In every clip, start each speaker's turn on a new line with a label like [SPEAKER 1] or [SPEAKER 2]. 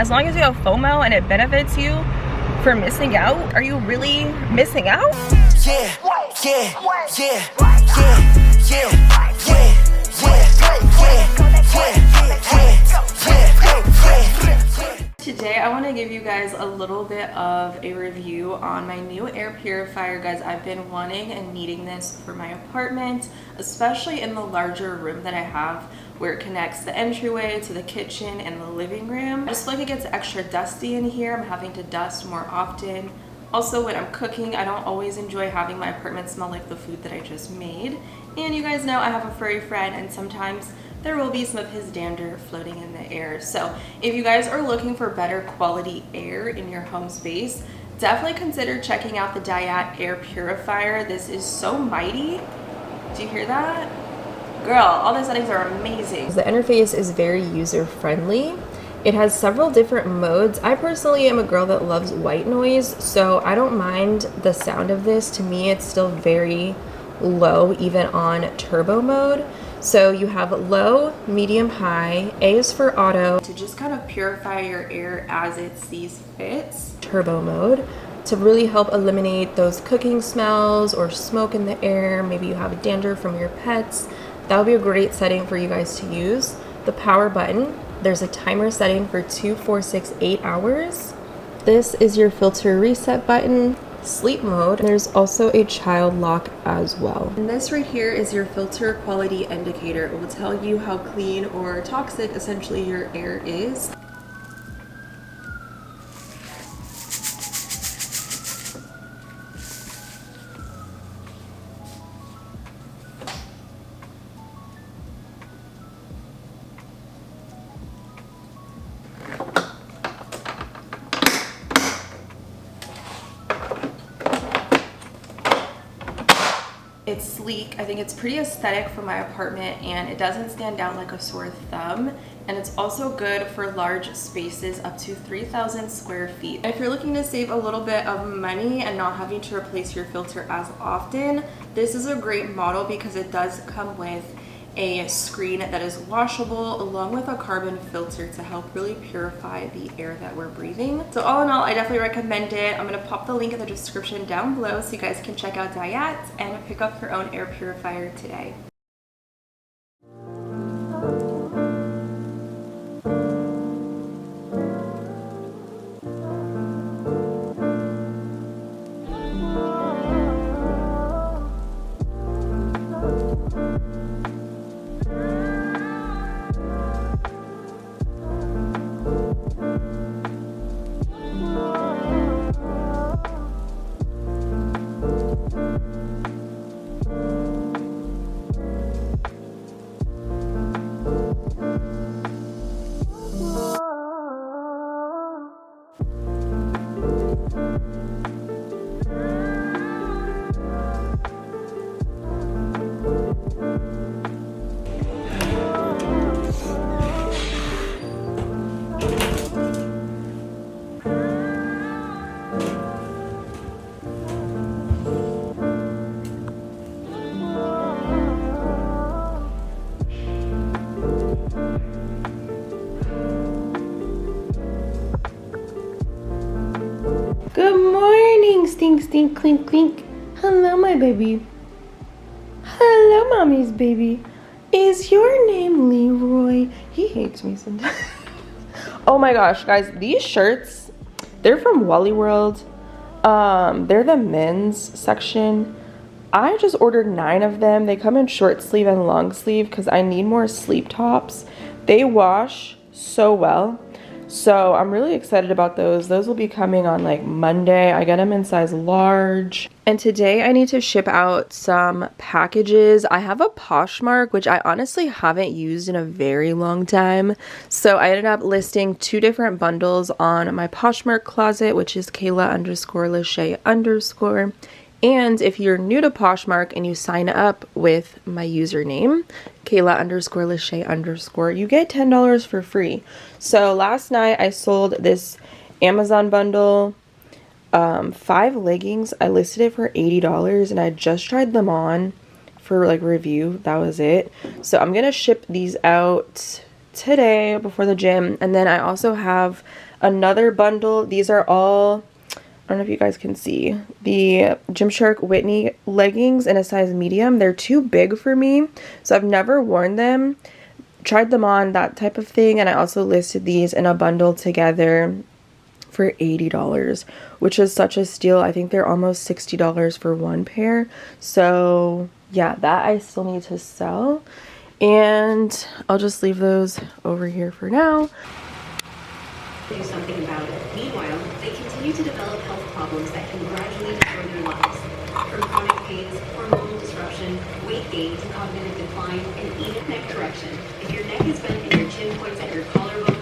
[SPEAKER 1] As long as you have FOMO and it benefits you for missing out, are you really missing out?
[SPEAKER 2] Yeah, yeah, yeah, yeah, yeah, yeah, yeah.
[SPEAKER 1] Today I want to give you guys a little bit of a review on my new air purifier. Guys, I've been wanting and needing this for my apartment, especially in the larger room that I have where it connects the entryway to the kitchen and the living room. I just feel like it gets extra dusty in here. I'm having to dust more often. Also, when I'm cooking, I don't always enjoy having my apartment smell like the food that I just made. And you guys know I have a furry friend, and sometimes there will be some of his dander floating in the air. So if you guys are looking for better quality air in your home space, definitely consider checking out the Hiii air purifier. This is so mighty. Do you hear that? Girl, all the settings are amazing. The interface is very user-friendly. It has several different modes. I personally am a girl that loves white noise, so I don't mind the sound of this. To me, it's still very low, even on turbo mode. So you have low, medium, high. A is for auto, to just kind of purify your air as it sees fit. Turbo mode, to really help eliminate those cooking smells or smoke in the air. Maybe you have dander from your pets. That would be a great setting for you guys to use. The power button, there's a timer setting for 2, 4, 6, 8 hours. This is your filter reset button. Sleep mode. There's also a child lock as well. And this right here is your filter quality indicator. It will tell you how clean or toxic essentially your air is. It's sleek. I think it's pretty aesthetic for my apartment, and it doesn't stand out like a sore thumb. And it's also good for large spaces up to 3,000 square feet. If you're looking to save a little bit of money and not having to replace your filter as often, this is a great model because it does come with a screen that is washable along with a carbon filter to help really purify the air that we're breathing. So all in all, I definitely recommend it. I'm gonna pop the link in the description down below so you guys can check out Hiii and pick up your own air purifier today. Good morning, stink, stink, clink, clink. Hello, my baby. Hello, mommy's baby. Is your name Leroy? He hates me sometimes. Oh my gosh, guys, these shirts, they're from Wally World. They're the men's section. I just ordered 9 of them. They come in short sleeve and long sleeve because I need more sleep tops. They wash so well. So I'm really excited about those. Those will be coming on like Monday. I get them in size large. And today I need to ship out some packages. I have a Poshmark, which I honestly haven't used in a very long time. So I ended up listing 2 different bundles on my Poshmark closet, which is Kayla_Lashae_. And if you're new to Poshmark and you sign up with my username, Kayla_Lashae_, you get $10 for free. So last night I sold this Amazon bundle, 5 leggings. I listed it for $80 and I just tried them on for like review. That was it. So I'm gonna ship these out today before the gym. And then I also have another bundle. These are all, I don't know if you guys can see, the Gymshark Whitney leggings in a size medium. They're too big for me, so I've never worn them. Tried them on, that type of thing, and I also listed these in a bundle together for $80, which is such a steal. I think they're almost $60 for one pair. So yeah, that I still need to sell, and I'll just leave those over here for now.
[SPEAKER 3] Do something about it. Meanwhile, they continue to develop health problems that can gradually destroy their lives. From chronic pains, hormonal disruption, weight gain to cognitive decline, and even neck correction. If your neck is bent and your chin points at your collarbone,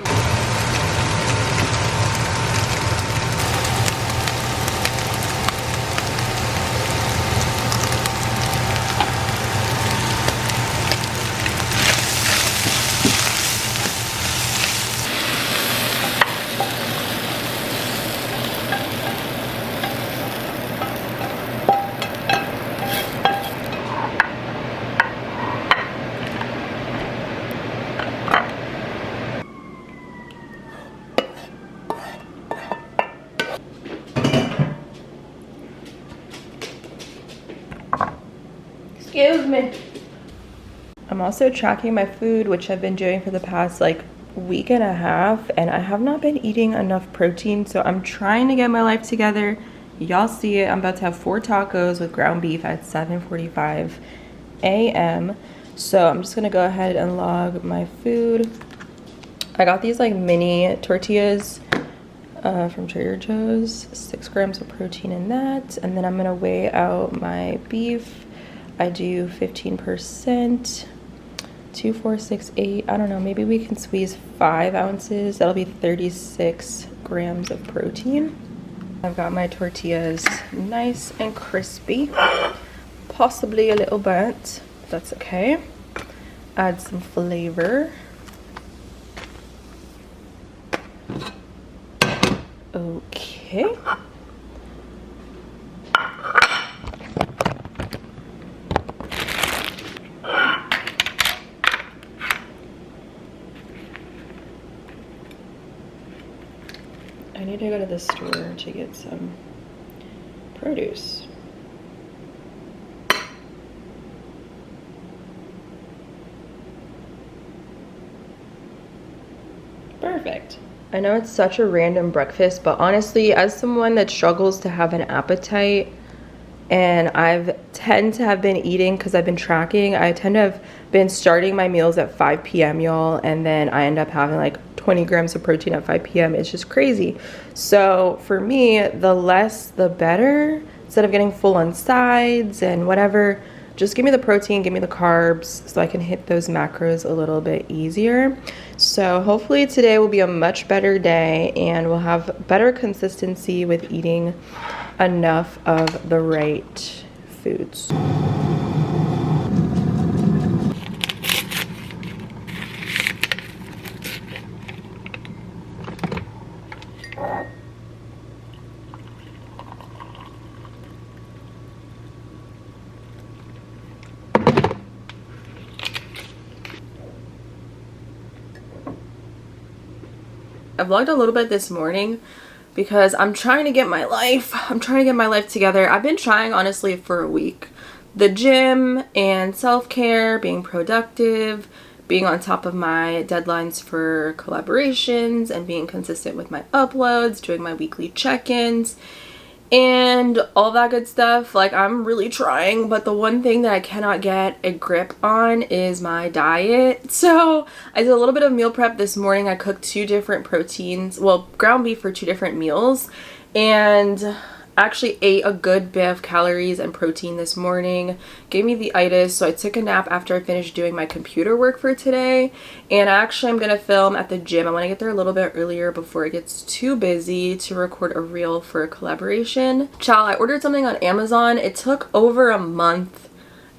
[SPEAKER 1] Excuse me. I'm also tracking my food, which I've been doing for the past like week and a half, and I have not been eating enough protein, so I'm trying to get my life together. Y'all see it. I'm about to have 4 tacos with ground beef at 7:45 a.m. So I'm just gonna go ahead and log my food. I got these like mini tortillas from Trader Joe's, 6 grams of protein in that, and then I'm gonna weigh out my beef. I do 15%, 2, 4, 6, 8, I don't know, maybe we can squeeze 5 ounces. That'll be 36 grams of protein. I've got my tortillas nice and crispy, possibly a little burnt, but that's okay. Add some flavor. Okay. I need to go to the store to get some produce. Perfect. I know it's such a random breakfast, but honestly, as someone that struggles to have an appetite, and I've tend to have been eating, because I've been tracking, I tend to have been starting my meals at 5 p.m. y'all, and then I end up having like 20 grams of protein at 5 p.m. It's just crazy. So for me, the less the better. Instead of getting full on sides and whatever, just give me the protein, give me the carbs, so I can hit those macros a little bit easier. So hopefully today will be a much better day, and we'll have better consistency with eating enough of the right foods. I vlogged a little bit this morning because I'm trying to get my life together. I've been trying honestly for a week. The gym and self-care, being productive, being on top of my deadlines for collaborations, and being consistent with my uploads, doing my weekly check-ins, and all that good stuff. Like, I'm really trying, but the one thing that I cannot get a grip on is my diet. So I did a little bit of meal prep this morning. I cooked 2 different proteins, well, ground beef for 2 different meals, and actually ate a good bit of calories and protein this morning. Gave me the itis, so I took a nap after I finished doing my computer work for today. And actually I'm gonna film at the gym. I want to get there a little bit earlier before it gets too busy to record a reel for a collaboration. Child, I ordered something on Amazon. It took over a month,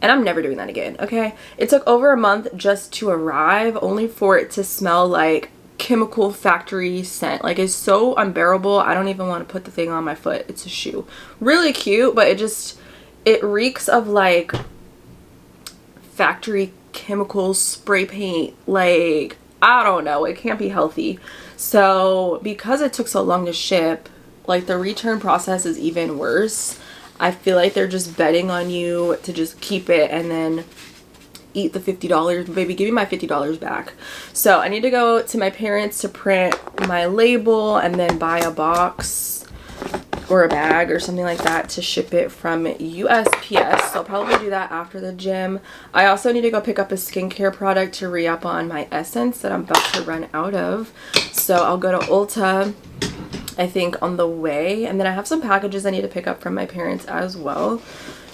[SPEAKER 1] and I'm never doing that again, okay? It took over a month just to arrive, only for it to smell like chemical factory scent. Like, it's so unbearable. I don't even want to put the thing on my foot. It's a shoe. Really cute, but it reeks of like factory chemicals, spray paint. Like, I don't know, it can't be healthy. So because it took so long to ship, like the return process is even worse. I feel like they're just betting on you to just keep it and then eat the $50. Baby, give me my $50 back. So I need to go to my parents to print my label and then buy a box or a bag or something like that to ship it from USPS. So I'll probably do that after the gym. I also need to go pick up a skincare product to re-up on my essence that I'm about to run out of. So I'll go to Ulta, I think, on the way, and then I have some packages I need to pick up from my parents as well.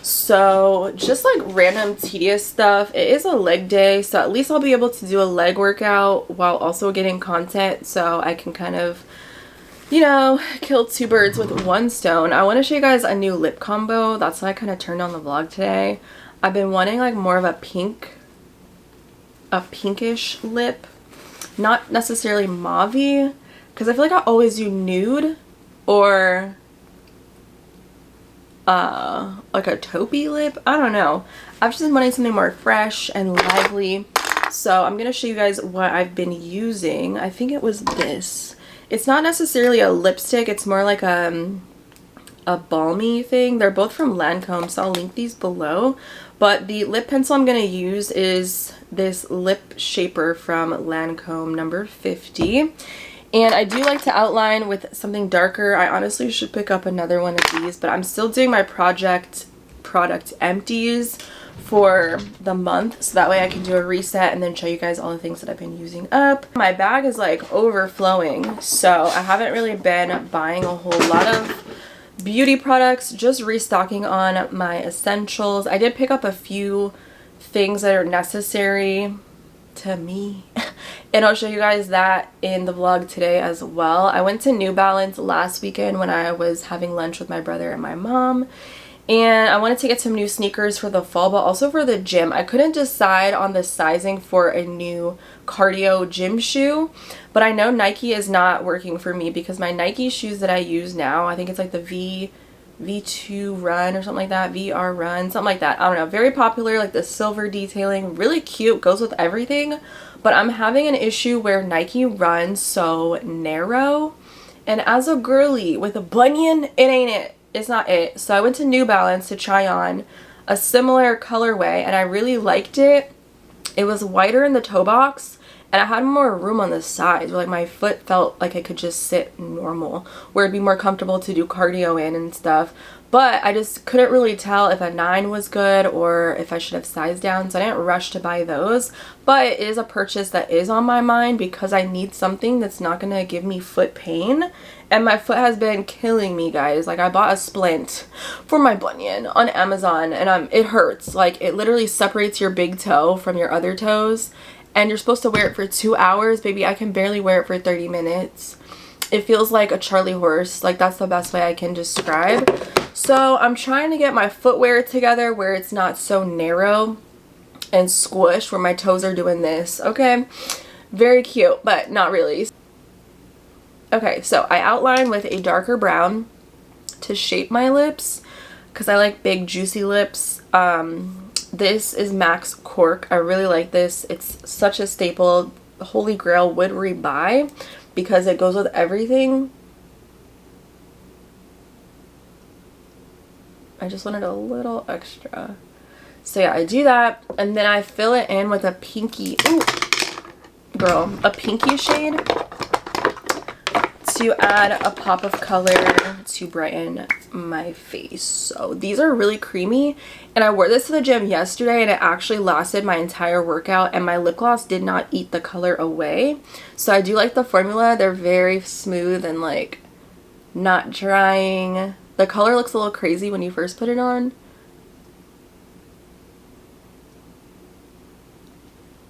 [SPEAKER 1] So just like random tedious stuff. It is a leg day, so at least I'll be able to do a leg workout while also getting content, so I can kind of, you know, kill two birds with one stone. I want to show you guys a new lip combo. That's why I kind of turned on the vlog today. I've been wanting like more of a pinkish lip, not necessarily mauve-y, because I feel like I always do nude or like a taupey lip. I don't know. I've just been wanting something more fresh and lively. So I'm going to show you guys what I've been using. I think it was this. It's not necessarily a lipstick. It's more like a balmy thing. They're both from Lancome, so I'll link these below. But the lip pencil I'm going to use is this lip shaper from Lancome number 50. And I do like to outline with something darker. I honestly should pick up another one of these, but I'm still doing my product empties for the month, so that way I can do a reset and then show you guys all the things that I've been using up. My bag is like overflowing, so I haven't really been buying a whole lot of beauty products, just restocking on my essentials. I did pick up a few things that are necessary to me and I'll show you guys that in the vlog today as well. I went to New Balance last weekend when I was having lunch with my brother and my mom, and I wanted to get some new sneakers for the fall, but also for the gym. I couldn't decide on the sizing for a new cardio gym shoe, but I know Nike is not working for me because my Nike shoes that I use now, I think it's like the V2 Run or something like that, VR Run, something like that. I don't know. Very popular, like the silver detailing, really cute, goes with everything. But I'm having an issue where Nike runs so narrow, and as a girly with a bunion, it ain't it. It's not it. So I went to New Balance to try on a similar colorway, and I really liked it. It was wider in the toe box, and I had more room on the sides where like my foot felt like I could just sit normal, where it'd be more comfortable to do cardio in and stuff. But I just couldn't really tell if a 9 was good or if I should have sized down, so I didn't rush to buy those. But it is a purchase that is on my mind because I need something that's not going to give me foot pain. And my foot has been killing me, guys. Like, I bought a splint for my bunion on Amazon, and it hurts. Like, it literally separates your big toe from your other toes. And you're supposed to wear it for 2 hours. Baby, I can barely wear it for 30 minutes. It feels like a Charlie horse. Like, that's the best way I can describe. So I'm trying to get my footwear together where it's not so narrow and squished, where my toes are doing this. Okay, very cute, but not really. Okay, so I outline with a darker brown to shape my lips because I like big juicy lips. This is Max Cork. I really like this. It's such a staple. Holy grail, would rebuy because it goes with everything. I just wanted a little extra. So yeah, I do that, and then I fill it in with a pinky, ooh, girl, a pinky shade to add a pop of color to brighten my face. So these are really creamy, and I wore this to the gym yesterday and it actually lasted my entire workout, and my lip gloss did not eat the color away. So I do like the formula. They're very smooth and like not drying. The color looks a little crazy when you first put it on.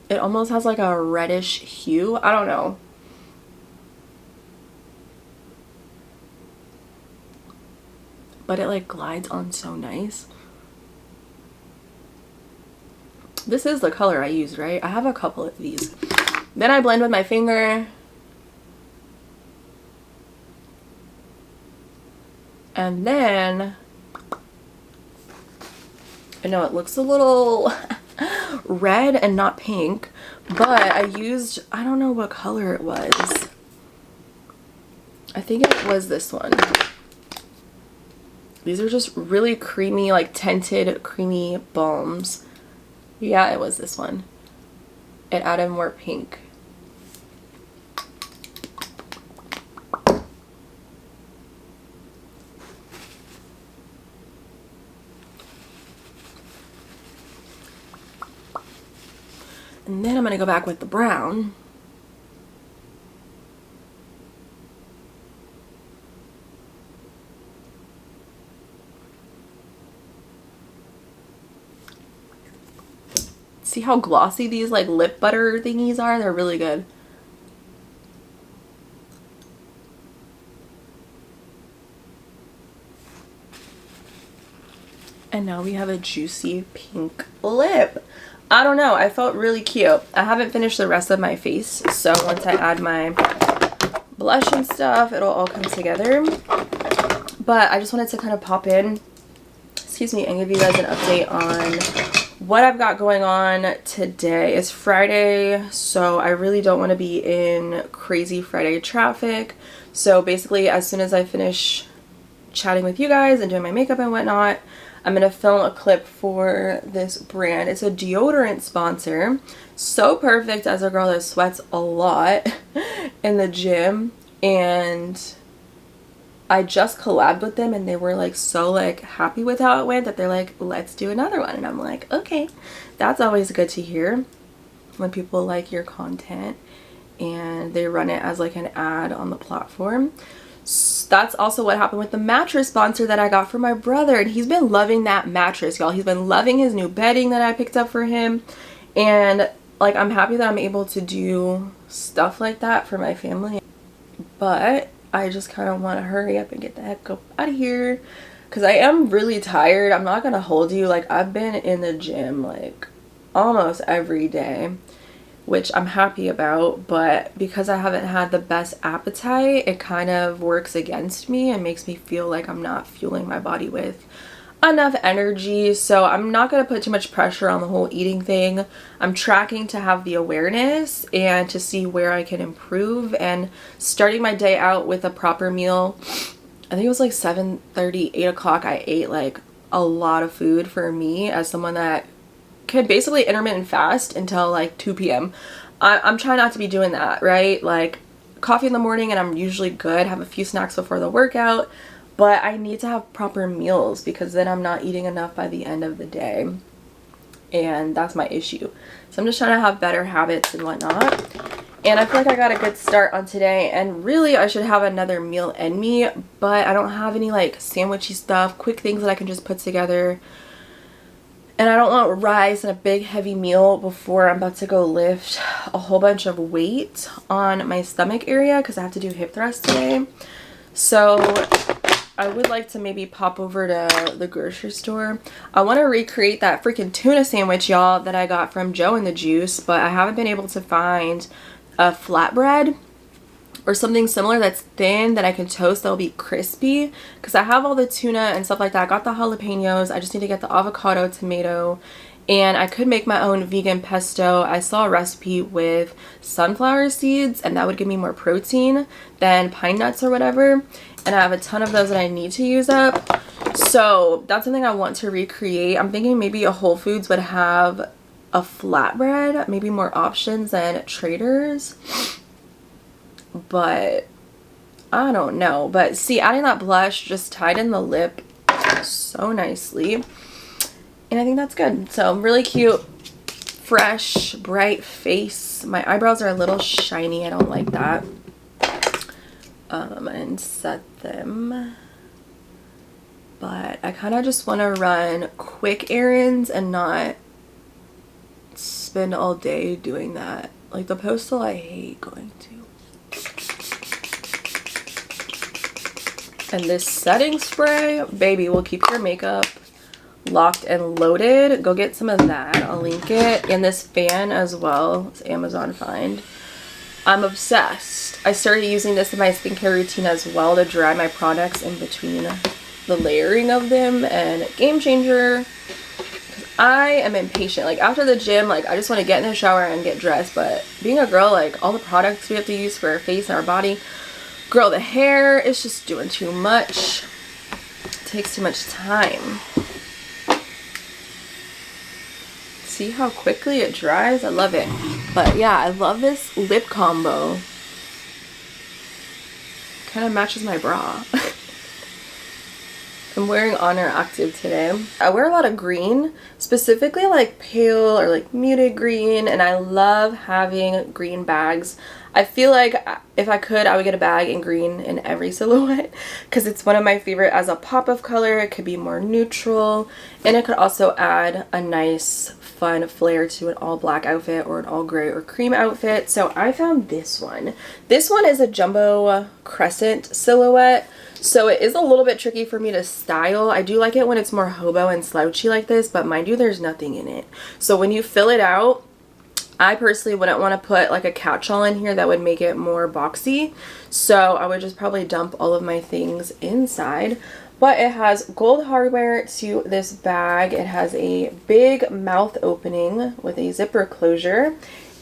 [SPEAKER 1] It almost has like a reddish hue. I don't know. But it like glides on so nice. This is the color I use, right? I have a couple of these. Then I blend with my finger. And then, I know it looks a little red and not pink, but I used, I don't know what color it was. I think it was this one. These are just really creamy, like tinted creamy balms. Yeah, it was this one. It added more pink. And then I'm going to go back with the brown. See how glossy these like lip butter thingies are? They're really good. And now we have a juicy pink lip. I don't know, I felt really cute. I haven't finished the rest of my face, so once I add my blush and stuff, it'll all come together. But I just wanted to kind of pop in, excuse me, and give you guys an update on what I've got going on today. It's Friday, so I really don't want to be in crazy Friday traffic. So basically, as soon as I finish chatting with you guys and doing my makeup and whatnot, I'm going to film a clip for this brand. It's a deodorant sponsor. So perfect as a girl that sweats a lot in the gym. And I just collabed with them and they were like so like happy with how it went that they're like, let's do another one. And I'm like, okay, that's always good to hear when people like your content and they run it as like an ad on the platform. That's also what happened with the mattress sponsor that I got for my brother, and he's been loving that mattress, y'all. He's been loving his new bedding that I picked up for him, and like I'm happy that I'm able to do stuff like that for my family. But I just kind of want to hurry up and get the heck up out of here because I am really tired. I'm not gonna hold you, like I've been in the gym like almost every day, which I'm happy about, but because I haven't had the best appetite, it kind of works against me and makes me feel like I'm not fueling my body with enough energy. So I'm not going to put too much pressure on the whole eating thing. I'm tracking to have the awareness and to see where I can improve, and starting my day out with a proper meal. I think it was like 7:30, 8 o'clock. I ate like a lot of food for me as someone that could basically intermittent fast until like 2 p.m. I'm trying not to be doing that, right? Like coffee in the morning and I'm usually good, have a few snacks before the workout, but I need to have proper meals because then I'm not eating enough by the end of the day, and that's my issue. So I'm just trying to have better habits and whatnot, and I feel like I got a good start on today, and really I should have another meal in me, but I don't have any like sandwichy stuff, quick things that I can just put together. And I don't want rice and a big heavy meal before I'm about to go lift a whole bunch of weight on my stomach area because I have to do hip thrusts today. So I would like to maybe pop over to the grocery store. I want to recreate that freaking tuna sandwich, y'all, that I got from Joe and the Juice, but I haven't been able to find a flatbread or something similar that's thin that I can toast that'll be crispy, because I have all the tuna and stuff like that. I got the jalapenos. I just need to get the avocado, tomato, and I could make my own vegan pesto. I saw a recipe with sunflower seeds and that would give me more protein than pine nuts or whatever, and I have a ton of those that I need to use up. So that's something I want to recreate. I'm thinking maybe a Whole Foods would have a flatbread, maybe more options than Trader's. But I don't know. But see, adding that blush just tied in the lip so nicely, and I think that's good. So really cute, fresh, bright face. My eyebrows are a little shiny. I don't like that. And set them, but I kind of just want to run quick errands and not spend all day doing that. Like the postal, I hate going to. And this setting spray, baby, will keep your makeup locked and loaded. Go get some of that. I'll link it. And this fan as well. It's Amazon find. I'm obsessed. I started using this in my skincare routine as well to dry my products in between the layering of them, and game changer. I am impatient. Like after the gym, like I just want to get in the shower and get dressed, but being a girl, like all the products we have to use for our face and our body, Girl, the hair is just doing too much. It takes too much time. See how quickly it dries? I love it. But yeah, I love this lip combo. Kind of matches my bra. I'm wearing Honor Active today. I wear a lot of green, specifically like pale or like muted green, and I love having green bags. I feel like if I could, I would get a bag in green in every silhouette because it's one of my favorite as a pop of color. It could be more neutral, and it could also add a nice fun flair to an all black outfit or an all gray or cream outfit. So I found this one. This one is a jumbo crescent silhouette. So it is a little bit tricky for me to style. I do like it when it's more hobo and slouchy like this, but mind you, there's nothing in it. So when you fill it out, I personally wouldn't want to put like a catch-all in here that would make it more boxy. So I would just probably dump all of my things inside. But it has gold hardware to this bag. It has a big mouth opening with a zipper closure.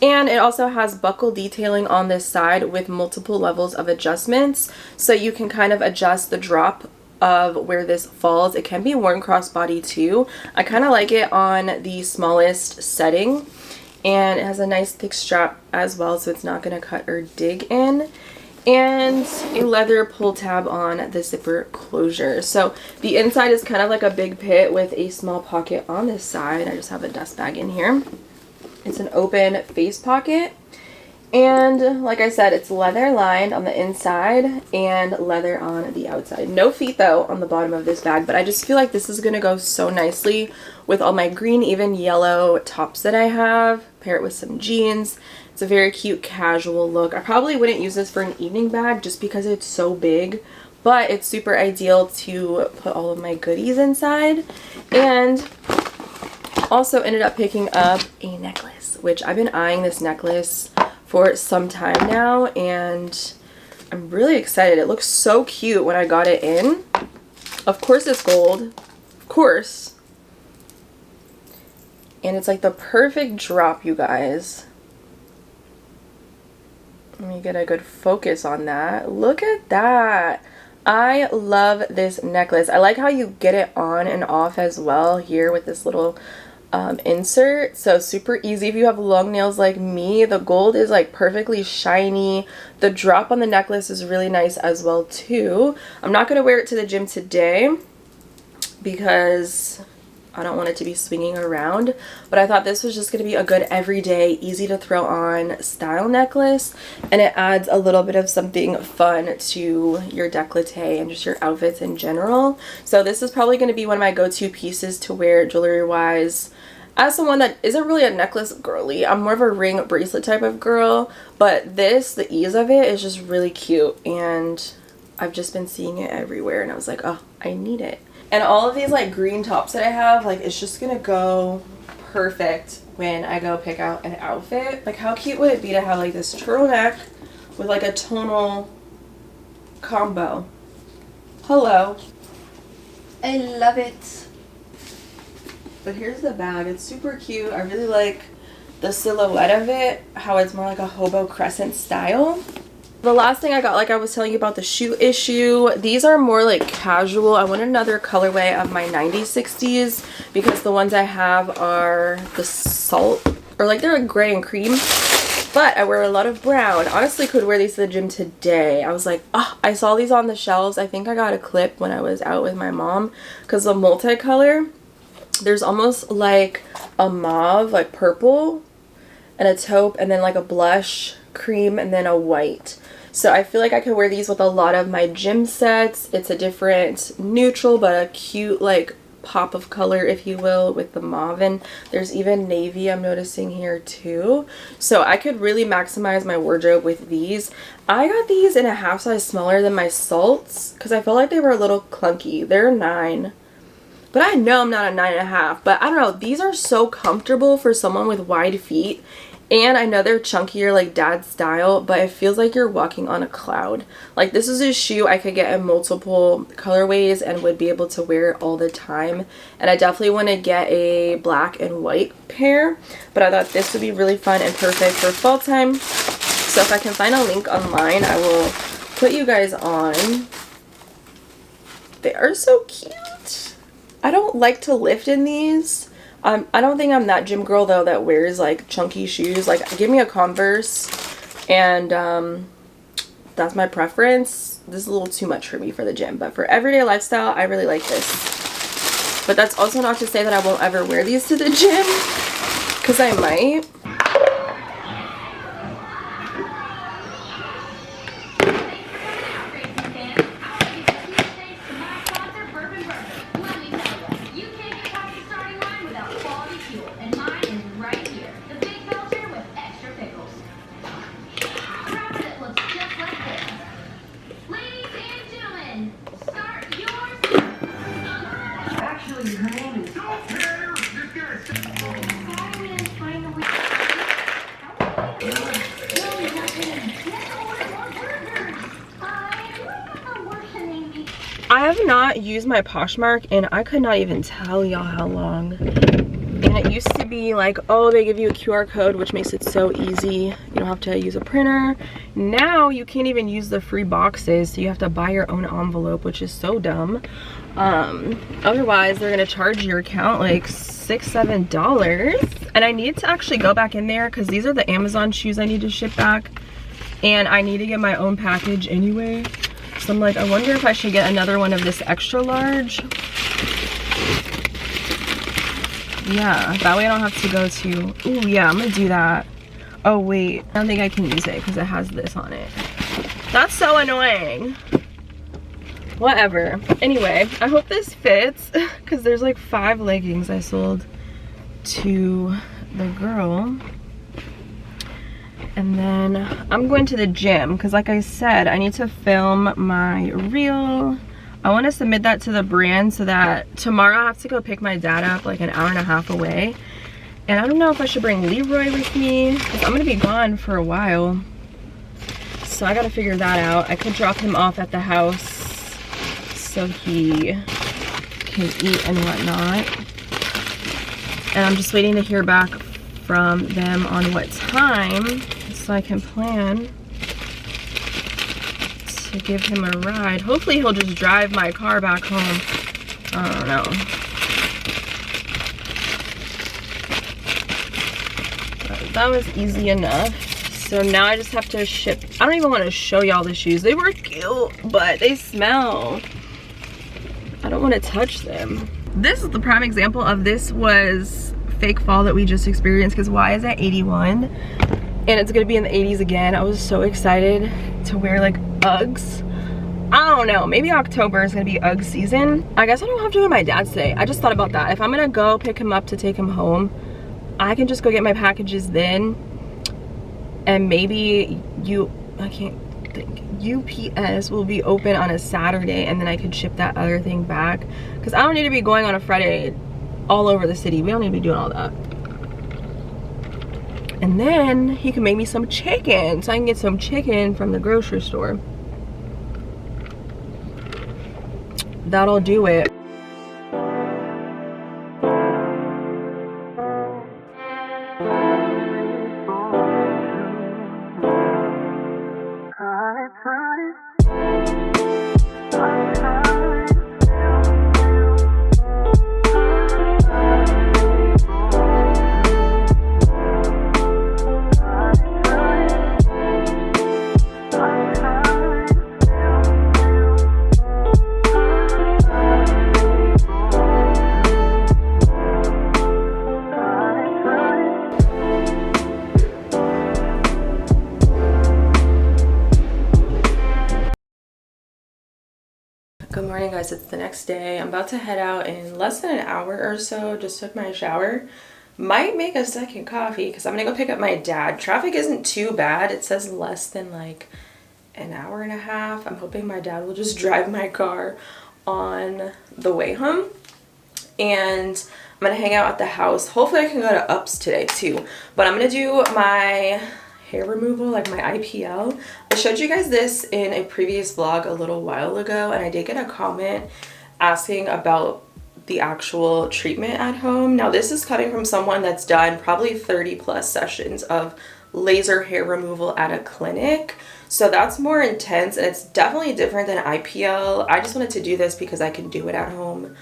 [SPEAKER 1] And it also has buckle detailing on this side with multiple levels of adjustments. So you can kind of adjust the drop of where this falls. It can be worn crossbody too. I kind of like it on the smallest setting. And it has a nice thick strap as well, so it's not going to cut or dig in. And a leather pull tab on the zipper closure. So the inside is kind of like a big pit with a small pocket on this side. I just have a dust bag in here. It's an open face pocket, and like I said, it's leather lined on the inside and leather on the outside. No feet though on the bottom of this bag, but I just feel like this is going to go so nicely with all my green, even yellow tops that I have. Pair it with some jeans. It's a very cute casual look. I probably wouldn't use this for an evening bag just because it's so big, but it's super ideal to put all of my goodies inside. And also ended up picking up a necklace, which I've been eyeing this necklace for some time now, and I'm really excited. It looks so cute when I got it in. Of course it's gold, of course. And it's like the perfect drop, you guys. Let me get a good focus on that. Look at that. I love this necklace. I like how you get it on and off as well here with this little insert. So super easy if you have long nails like me. The gold is like perfectly shiny. The drop on the necklace is really nice as well too. I'm not going to wear it to the gym today because I don't want it to be swinging around, but I thought this was just going to be a good everyday, easy to throw on style necklace, and it adds a little bit of something fun to your décolleté and just your outfits in general. So this is probably going to be one of my go-to pieces to wear jewelry wise. As someone that isn't really a necklace girly, I'm more of a ring bracelet type of girl, but this, the ease of it is just really cute, and I've just been seeing it everywhere, and I was like, oh, I need it. And all of these like green tops that I have, like it's just gonna go perfect when I go pick out an outfit. Like how cute would it be to have like this turtleneck with like a tonal combo? Hello. I love it. But here's the bag. It's super cute. I really like the silhouette of it, how it's more like a hobo crescent style. The last thing I got, like I was telling you about the shoe issue, these are more like casual. I want another colorway of my 90s 60s because the ones I have are the salt, or like they're like gray and cream, but I wear a lot of brown. Honestly could wear these to the gym today. I was like, oh, I saw these on the shelves. I think I got a clip when I was out with my mom because the multicolor, there's almost like a mauve, like purple, and a taupe, and then like a blush, cream, and then a white. So I feel like I could wear these with a lot of my gym sets. It's a different neutral but a cute like pop of color, if you will, with the mauve. And there's even navy I'm noticing here too. So I could really maximize my wardrobe with these. I got these in a half size smaller than my salts because I felt like they were a little clunky. They're 9. But I know I'm not a 9.5. But I don't know. These are so comfortable for someone with wide feet. And I know they're chunkier like dad style, but it feels like you're walking on a cloud. Like this is a shoe I could get in multiple colorways and would be able to wear it all the time. And I definitely want to get a black and white pair, but I thought this would be really fun and perfect for fall time. So if I can find a link online, I will put you guys on. They are so cute. I don't like to lift in these. I don't think I'm that gym girl though that wears like chunky shoes. Like give me a Converse and that's my preference. This is a little too much for me for the gym, but for everyday lifestyle, I really like this. But that's also not to say that I won't ever wear these to the gym, because I might. I have not used my Poshmark and I could not even tell y'all how long. And it used to be like, oh, they give you a QR code, which makes it so easy. You don't have to use a printer. Now you can't even use the free boxes, so you have to buy your own envelope, which is so dumb. Otherwise, they're gonna charge your account like $6-7. And I need to actually go back in there because these are the Amazon shoes I need to ship back. And I need to get my own package anyway. So I'm like, I wonder if I should get another one of this extra large. Yeah, that way I don't have to go to, ooh yeah, I'm gonna do that. Oh wait, I don't think I can use it because it has this on it. That's so annoying. Whatever. Anyway, I hope this fits because there's like 5 leggings I sold to the girl. And then I'm going to the gym because like I said, I need to film my reel. I want to submit that to the brand so that tomorrow I have to go pick my dad up like an hour and a half away. And I don't know if I should bring Leroy with me because I'm going to be gone for a while. So I got to figure that out. I could drop him off at the house so he can eat and whatnot. And I'm just waiting to hear back from them on what time so I can plan to give him a ride. Hopefully he'll just drive my car back home. I don't know. But that was easy enough. So now I just have to ship. I don't even want to show y'all the shoes. They were cute, but they smell. I don't want to touch them. This is the prime example of this was fake fall that we just experienced because Y is at 81 and it's gonna be in the 80s again. I was so excited to wear like Uggs. I don't know, maybe October is gonna be Ugg season. I guess I don't have to go to my dad's today. I just thought about that. If I'm gonna go pick him up to take him home, I can just go get my packages then, and maybe UPS will be open on a Saturday and then I could ship that other thing back because I don't need to be going on a Friday all over the city. We don't need to be doing all that. And then he can make me some chicken so I can get some chicken from the grocery store. That'll do it. Good morning guys, it's the next day. I'm about to head out in less than an hour or so. Just took my shower. Might make a second coffee because I'm gonna go pick up my dad. Traffic isn't too bad. It says less than like an hour and a half. I'm hoping my dad will just drive my car on the way home. And I'm gonna hang out at the house. Hopefully I can go to Ups today too. But I'm gonna do my hair removal, like my IPL. I showed you guys this in a previous vlog a little while ago, and I did get a comment asking about the actual treatment at home. Now this is coming from someone that's done probably 30+ sessions of laser hair removal at a clinic. So that's more intense, and it's definitely different than IPL. I just wanted to do this because I can do it at home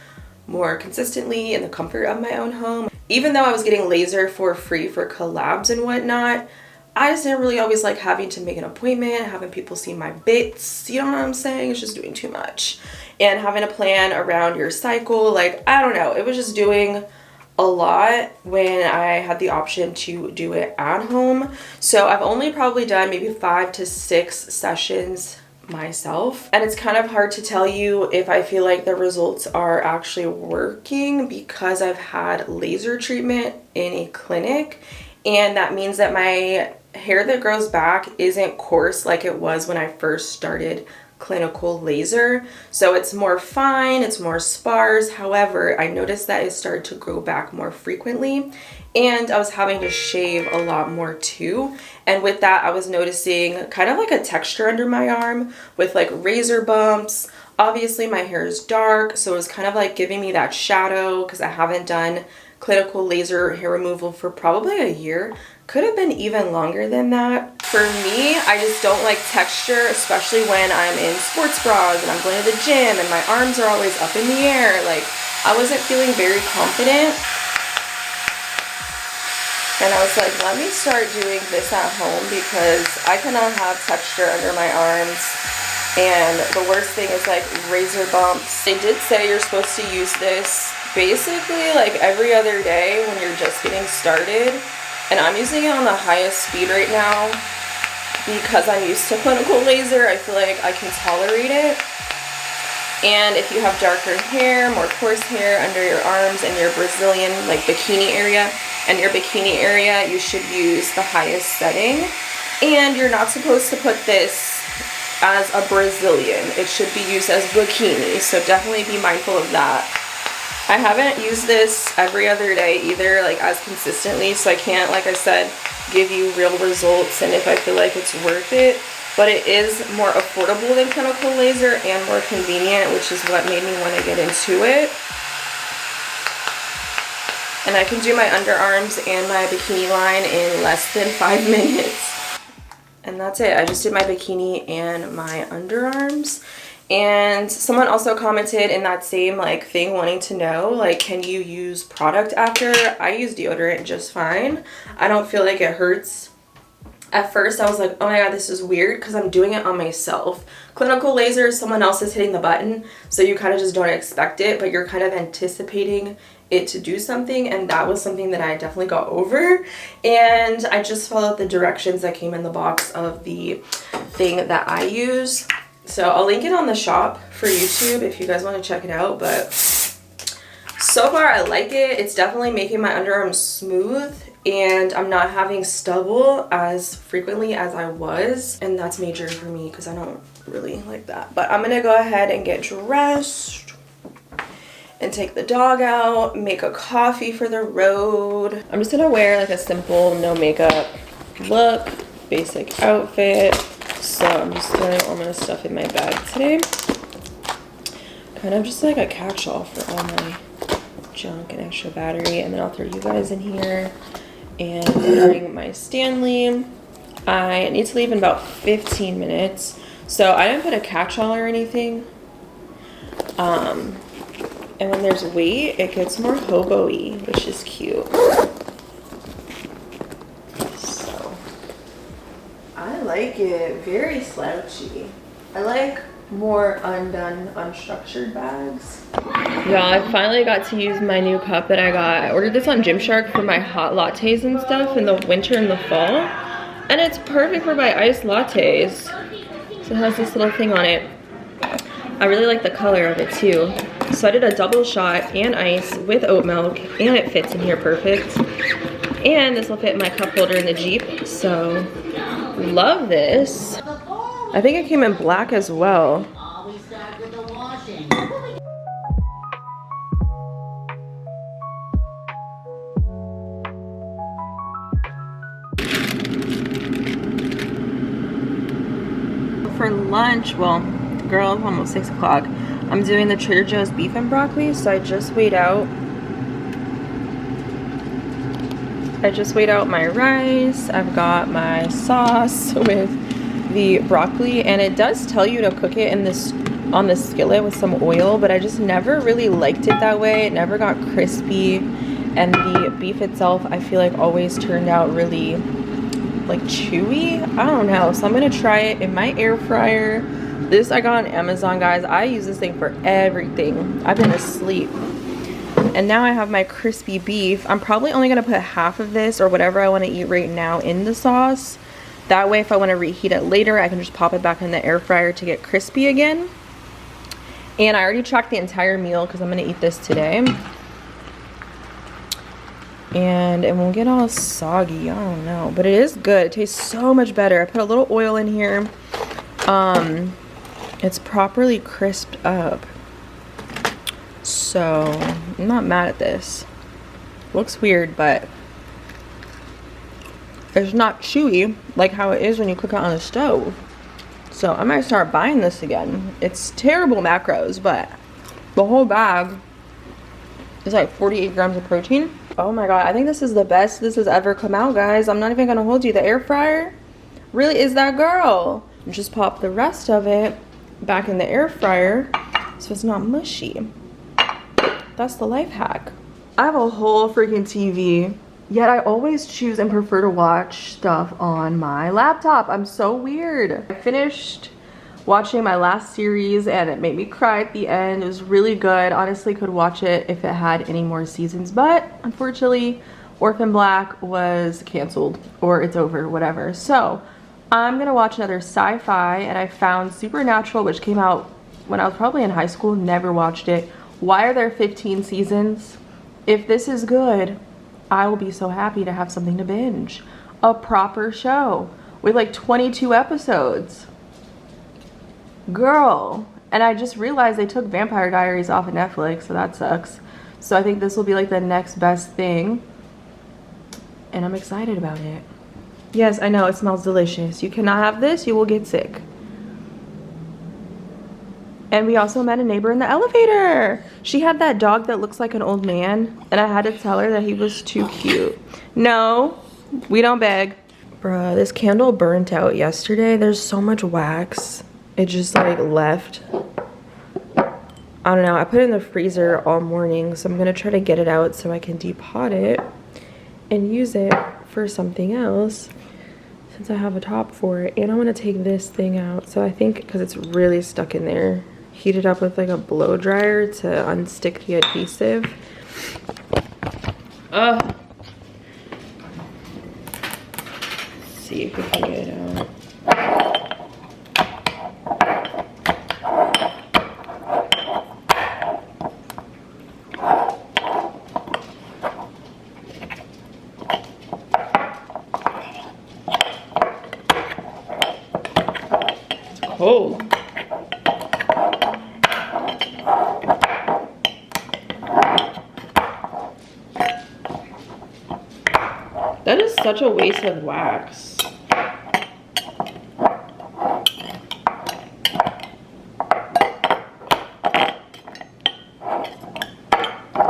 [SPEAKER 1] more consistently in the comfort of my own home. Even though I was getting laser for free for collabs and whatnot, I just didn't really always like having to make an appointment, having people see my bits, you know what I'm saying? It's just doing too much. And having a plan around your cycle, like, I don't know, it was just doing a lot when I had the option to do it at home. So I've only probably done maybe 5 to 6 sessions myself, and it's kind of hard to tell you if I feel like the results are actually working because I've had laser treatment in a clinic, and that means that my hair that grows back isn't coarse like it was when I first started clinical laser. So it's more fine, it's more sparse. However, I noticed that it started to grow back more frequently, and I was having to shave a lot more too. And with that, I was noticing kind of like a texture under my arm with like razor bumps. Obviously my hair is dark, so it was kind of like giving me that shadow because I haven't done clinical laser hair removal for probably a year. Could have been even longer than that. For me, I just don't like texture, especially when I'm in sports bras and I'm going to the gym and my arms are always up in the air. Like, I wasn't feeling very confident. And I was like, let me start doing this at home because I cannot have texture under my arms. And the worst thing is like razor bumps. They did say you're supposed to use this basically like every other day when you're just getting started. And I'm using it on the highest speed right now because I'm used to clinical laser. I feel like I can tolerate it. And if you have darker hair, more coarse hair under your arms and your Brazilian like bikini area, you should use the highest setting. And you're not supposed to put this as a Brazilian. It should be used as bikini, so definitely be mindful of that. I haven't used this every other day either, like as consistently, so I can't, like I said, give you real results and if I feel like it's worth it. But it is more affordable than clinical laser and more convenient, which is what made me want to get into it. And I can do my underarms and my bikini line in less than 5 minutes. And that's it. I just did my bikini and my underarms. And someone also commented in that same like thing wanting to know, like, can you use product after? I use deodorant just fine. I don't feel like it hurts. At first I was like, oh my god, this is weird because I'm doing it on myself. Clinical laser, someone else is hitting the button, so you kind of just don't expect it, but you're kind of anticipating it to do something, and that was something that I definitely got over. And I just followed the directions that came in the box of the thing that I use. So I'll link it on the shop for YouTube if you guys want to check it out. But so far I like it. It's definitely making my underarms smooth, and I'm not having stubble as frequently as I was, and that's major for me because I don't really like that. But I'm gonna go ahead and get dressed and take the dog out, make a coffee for the road. I'm just gonna wear like a simple no makeup look, basic outfit. So I'm just throwing all my stuff in my bag today. Kind of just like a catch-all for all my junk and extra battery. And then I'll throw you guys in here and bring my Stanley. I need to leave in about 15 minutes. So I didn't put a catch-all or anything. And when there's weight, it gets more hobo-y, which is cute. So I like it. Very slouchy. I like more undone, unstructured bags. Y'all, I finally got to use my new cup that I got. I ordered this on Gymshark for my hot lattes and stuff in the winter and the fall. And it's perfect for my iced lattes. So it has this little thing on it. I really like the color of it too. So I did a double shot and ice with oat milk, and it fits in here perfect. And this will fit in my cup holder in the Jeep. So love this. I think it came in black as well. For lunch, well, girl, it's almost 6 o'clock. I'm doing the Trader Joe's beef and broccoli, so I just weighed out my rice. I've got my sauce with the broccoli, and it does tell you to cook it in this on the skillet with some oil, but I just never really liked it that way. It never got crispy, and the beef itself I feel like always turned out really like chewy. I don't know, so I'm gonna try it in my air fryer. This I got on Amazon, guys. I use this thing for everything. I've been asleep. And now I have my crispy beef. I'm probably only gonna put half of this or whatever I want to eat right now in the sauce. That way if I want to reheat it later, I can just pop it back in the air fryer to get crispy again. And I already tracked the entire meal because I'm gonna eat this today. And it won't get all soggy, I don't know. But it is good, it tastes so much better. I put a little oil in here. It's properly crisped up. So I'm not mad at this. Looks weird, but it's not chewy like how it is when you cook it on the stove. So I might start buying this again. It's terrible macros, but the whole bag is like 48 grams of protein. Oh my god, I think this is the best this has ever come out, guys. I'm not even gonna hold you. The air fryer really is that girl. Just pop the rest of it back in the air fryer so it's not mushy. That's the life hack. I have a whole freaking TV, yet I always choose and prefer to watch stuff on my laptop. I'm so weird. I finished watching my last series and it made me cry at the end. It was really good. Honestly, could watch it if it had any more seasons, but unfortunately Orphan Black was canceled, or it's over, whatever. So I'm gonna watch another sci-fi, and I found Supernatural, which came out when I was probably in high school. Never watched it. Why are there 15 seasons? If this is good, I will be so happy to have something to binge. A proper show with like 22 episodes. Girl. And I just realized they took Vampire Diaries off of Netflix, so that sucks. So I think this will be like the next best thing. And I'm excited about it. Yes, I know, it smells delicious. You cannot have this, you will get sick. And we also met a neighbor in the elevator. She had that dog that looks like an old man, and I had to tell her that he was too cute. No, we don't beg. Bruh, this candle burnt out yesterday. There's so much wax. It just like left. I don't know, I put it in the freezer all morning, so I'm gonna try to get it out so I can depot it and use it for something else since I have a top for it. And I wanna take this thing out. So I think, because it's really stuck in there, heat it up with like a blow dryer to unstick the adhesive. Let's see if we can get it out. It's cold. That is such a waste of wax.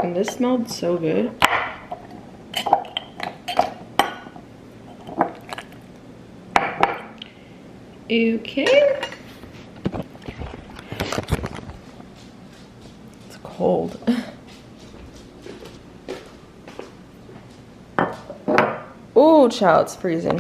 [SPEAKER 1] And this smelled so good. Okay. It's cold. Oh, child, it's freezing.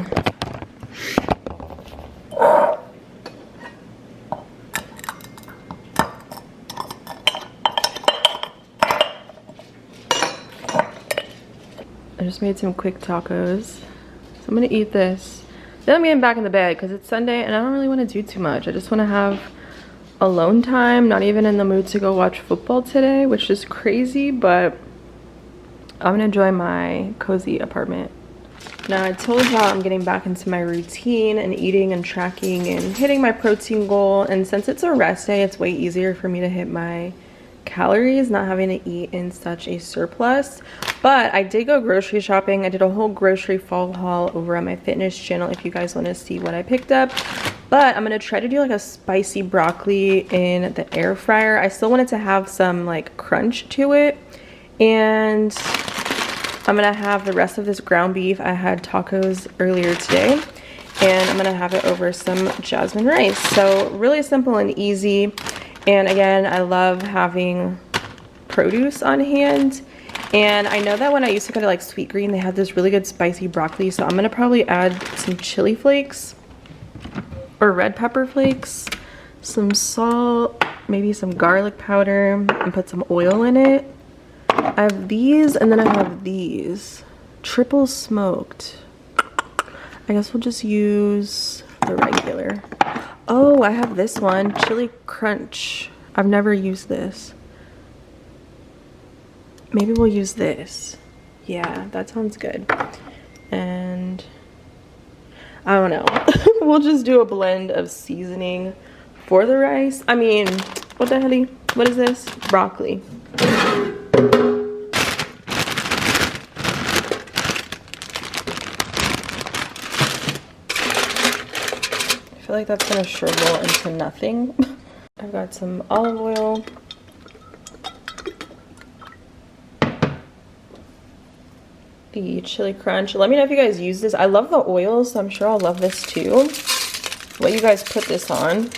[SPEAKER 1] I just made some quick tacos. So I'm gonna eat this. Then I'm getting back in the bed because it's Sunday and I don't really want to do too much. I just want to have alone time. Not even in the mood to go watch football today, which is crazy, but I'm gonna enjoy my cozy apartment. Now I told y'all I'm getting back into my routine and eating and tracking and hitting my protein goal, and since it's a rest day, it's way easier for me to hit my calories, not having to eat in such a surplus. But I did go grocery shopping. I did a whole grocery fall haul over on my fitness channel if you guys want to see what I picked up. But I'm gonna try to do like a spicy broccoli in the air fryer. I still wanted to have some like crunch to it, and I'm gonna have the rest of this ground beef. I had tacos earlier today, and I'm gonna have it over some jasmine rice. So really simple and easy. And again, I love having produce on hand. And I know that when I used to go to like Sweet Green, they had this really good spicy broccoli. So I'm gonna probably add some chili flakes or red pepper flakes, some salt, maybe some garlic powder, and put some oil in it. I have these, and then I have these. Triple smoked. I guess we'll just use the regular. Oh, I have this one, chili crunch. I've never used this. Maybe we'll use this. Yeah, that sounds good. And I don't know. We'll just do a blend of seasoning for the rice. I mean, what the hell? What is this? Broccoli. I feel like that's gonna shrivel into nothing. I've got some olive oil. The chili crunch. Let me know if you guys use this. I love the oil, so I'm sure I'll love this too. Let you guys put this on. I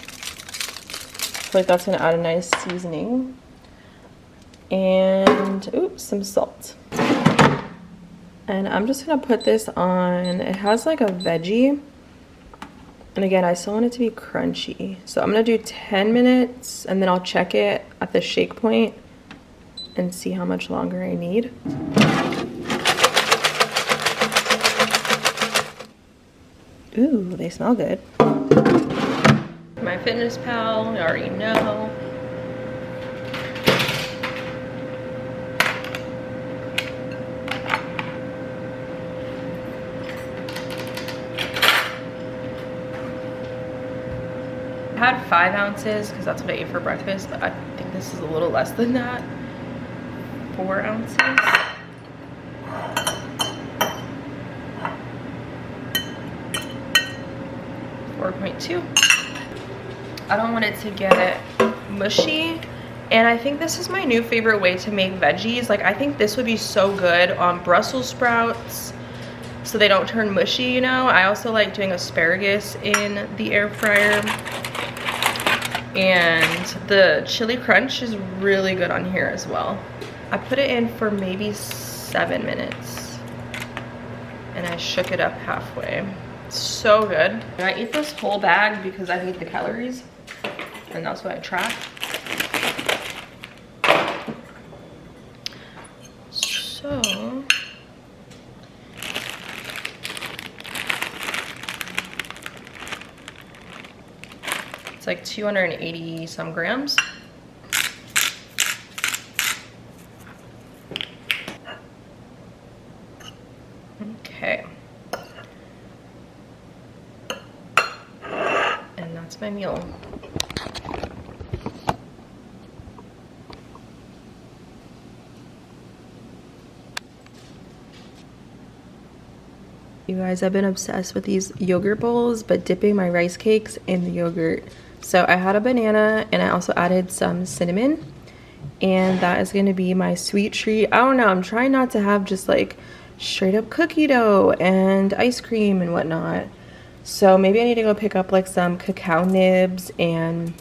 [SPEAKER 1] feel like that's gonna add a nice seasoning. And oops, some salt. And I'm just gonna put this on. It has like a veggie. And again, I still want it to be crunchy. So I'm gonna do 10 minutes and then I'll check it at the shake point and see how much longer I need. Ooh, they smell good. My Fitness Pal, you already know. I had 5 ounces because that's what I ate for breakfast, but I think this is a little less than that. 4 ounces. 4.2. I don't want it to get mushy, and I think this is my new favorite way to make veggies. Like, I think this would be so good on Brussels sprouts so they don't turn mushy, you know. I also like doing asparagus in the air fryer. And the chili crunch is really good on here as well. I put it in for maybe 7 minutes and I shook it up halfway. It's so good. And I eat this whole bag because I need the calories and that's what I track. So it's like 280 some grams. Okay. And that's my meal. You guys, I've been obsessed with these yogurt bowls, but dipping my rice cakes in the yogurt. So I had a banana and I also added some cinnamon, and that is going to be my sweet treat. I don't know, I'm trying not to have just like straight up cookie dough and ice cream and whatnot. So maybe I need to go pick up like some cacao nibs and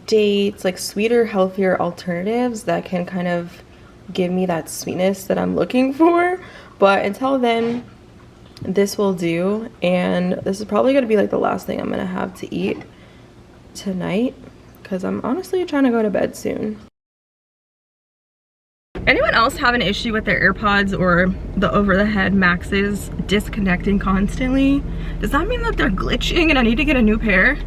[SPEAKER 1] dates, like sweeter, healthier alternatives that can kind of give me that sweetness that I'm looking for. But until then, this will do, and this is probably going to be like the last thing I'm going to have to eat tonight because I'm honestly trying to go to bed soon. Anyone else have an issue with their AirPods or the over-the-head Maxes disconnecting constantly? Does that mean that they're glitching and I need to get a new pair?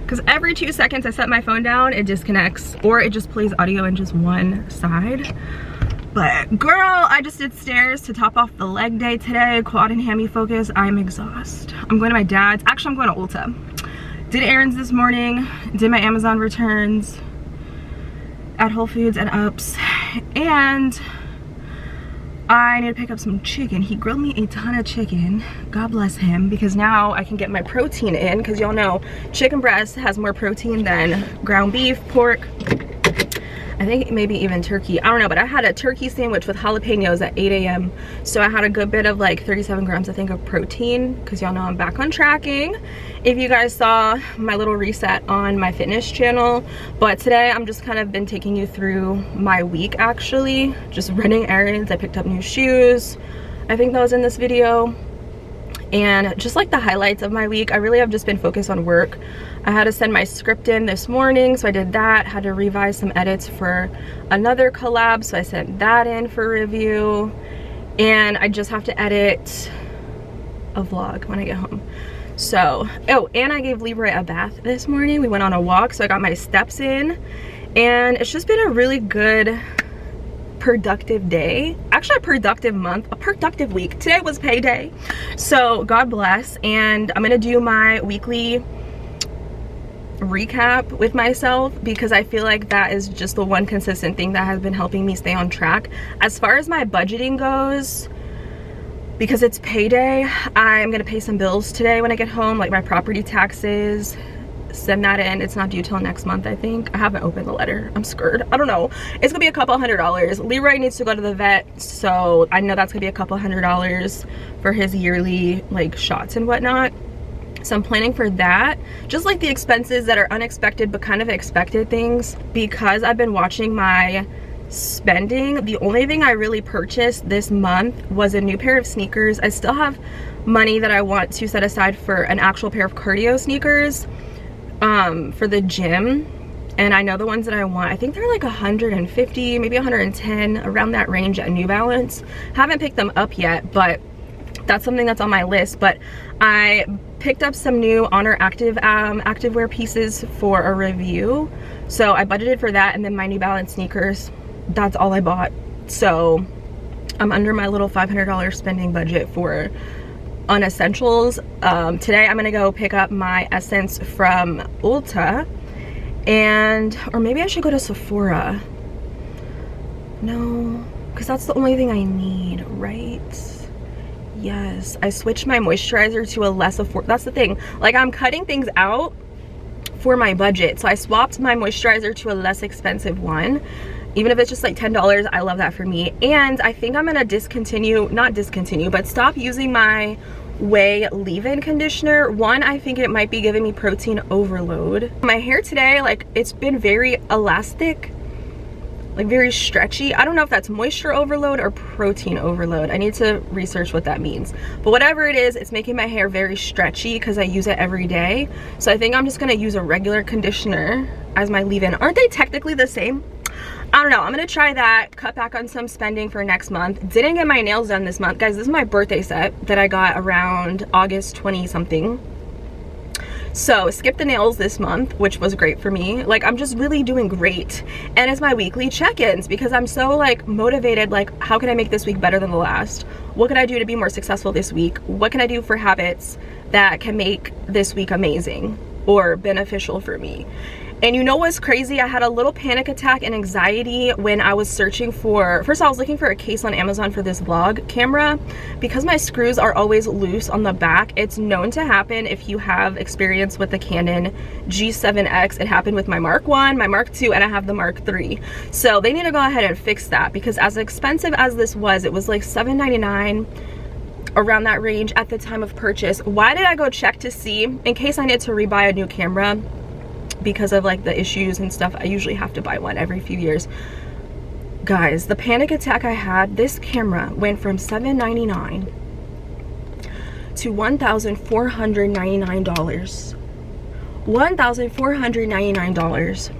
[SPEAKER 1] Because every 2 seconds I set my phone down, it disconnects, or it just plays audio in just one side. But girl, I just did stairs to top off the leg day today, quad and hammy focus. I'm exhausted. I'm going to my dad's. Actually, I'm going to Ulta. Did errands this morning, did my Amazon returns at Whole Foods and Ups, and I need to pick up some chicken. He grilled me a ton of chicken, God bless him, because now I can get my protein in, because y'all know chicken breast has more protein than ground beef, pork. I think maybe even turkey, I don't know, but I had a turkey sandwich with jalapenos at 8 a.m. so I had a good bit of like 37 grams I think of protein, because y'all know I'm back on tracking if you guys saw my little reset on my fitness channel. But today I'm just kind of been taking you through my week, actually just running errands. I picked up new shoes, I think that was in this video, and just like the highlights of my week. I really have just been focused on work. I had to send my script in this morning, so I did that. Had to revise some edits for another collab, so I sent that in for review. And I just have to edit a vlog when I get home. So, oh, and I gave Leroy a bath this morning. We went on a walk, so I got my steps in. And it's just been a really good, productive day, actually a productive month, a productive week. Today was payday, so God bless. And I'm gonna do my weekly recap with myself, because I feel like that is just the one consistent thing that has been helping me stay on track. As far as my budgeting goes, because it's payday, I'm gonna pay some bills today when I get home, like my property taxes, send that in. It's not due till next month, I think. I haven't opened the letter, I'm scared. I don't know, it's gonna be a couple $100. Leroy needs to go to the vet, so I know that's gonna be a couple $100 for his yearly like shots and whatnot. So I'm planning for that. Just like the expenses that are unexpected but kind of expected things. Because I've been watching my spending, the only thing I really purchased this month was a new pair of sneakers. I still have money that I want to set aside for an actual pair of cardio sneakers for the gym. And I know the ones that I want, I think they're like 150, maybe 110, around that range at New Balance. Haven't picked them up yet, but that's something that's on my list. But I picked up some new Honor activewear pieces for a review, so I budgeted for that. And then my New Balance sneakers, that's all I bought. So I'm under my little $500 spending budget for unessentials. Today I'm gonna go pick up my essence from Ulta, and or maybe I should go to Sephora. No, because that's the only thing I need, right? Yes, I switched my moisturizer to a less affordable. That's the thing, like I'm cutting things out for my budget, so I swapped my moisturizer to a less expensive one. Even if it's just like $10, I love that for me. And I think I'm gonna not discontinue, but stop using my Way leave-in conditioner. One, I think it might be giving me protein overload. My hair today, like it's been very elastic, like very stretchy. I don't know if that's moisture overload or protein overload. I need to research what that means. But whatever it is, it's making my hair very stretchy because I use it every day. So I think I'm just gonna use a regular conditioner as my leave-in. Aren't they technically the same? I don't know, I'm gonna try that, cut back on some spending for next month. Didn't get my nails done this month. Guys, this is my birthday set that I got around August 20 something. So skipped the nails this month, which was great for me. Like I'm just really doing great. And it's my weekly check-ins because I'm so like motivated, like how can I make this week better than the last? What can I do to be more successful this week? What can I do for habits that can make this week amazing or beneficial for me? And you know what's crazy? I had a little panic attack and anxiety when I was searching for, first I was looking for a case on Amazon for this vlog camera. Because my screws are always loose on the back, it's known to happen if you have experience with the Canon G7X. It happened with my Mark 1, my Mark 2, and I have the Mark 3. So they need to go ahead and fix that, because as expensive as this was, it was like $7.99, around that range at the time of purchase. Why did I go check to see in case I need to rebuy a new camera? Because of like the issues and stuff, I usually have to buy one every few years. Guys, the panic attack I had, this camera went from $7.99 to $1,499. $1,499.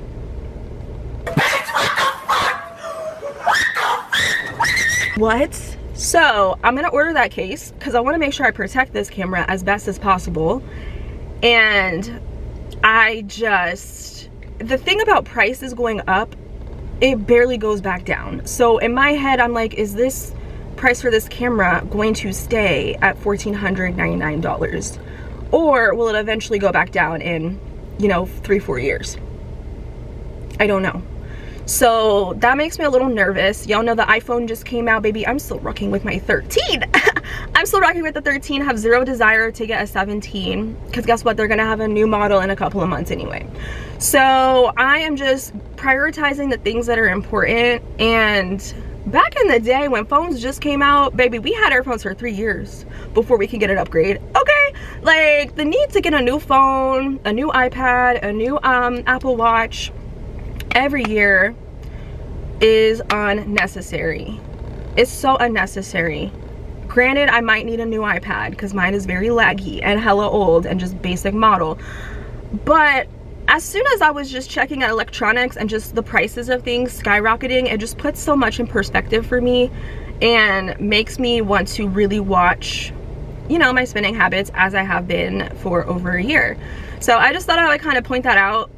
[SPEAKER 1] What? So I'm gonna order that case because I want to make sure I protect this camera as best as possible. And the thing about prices going up, it barely goes back down. So in my head, I'm like, is this price for this camera going to stay at $1,499? Or will it eventually go back down in, you know, 3-4 years? I don't know. So that makes me a little nervous. Y'all know the iPhone just came out, baby. I'm still rocking with my 13. I'm I'm still rocking with the 13, have zero desire to get a 17, because guess what, they're gonna have a new model in a couple of months anyway. So I am just prioritizing the things that are important. And back in the day when phones just came out, baby, we had our phones for 3 years before we could get an upgrade. Okay, like the need to get a new phone, a new iPad, a new Apple Watch every year is unnecessary. It's so unnecessary. Granted, I might need a new iPad because mine is very laggy and hella old and just basic model. But as soon as I was just checking out electronics and just the prices of things skyrocketing, it just puts so much in perspective for me and makes me want to really watch, you know, my spending habits, as I have been for over a year. So I just thought I would kind of point that out.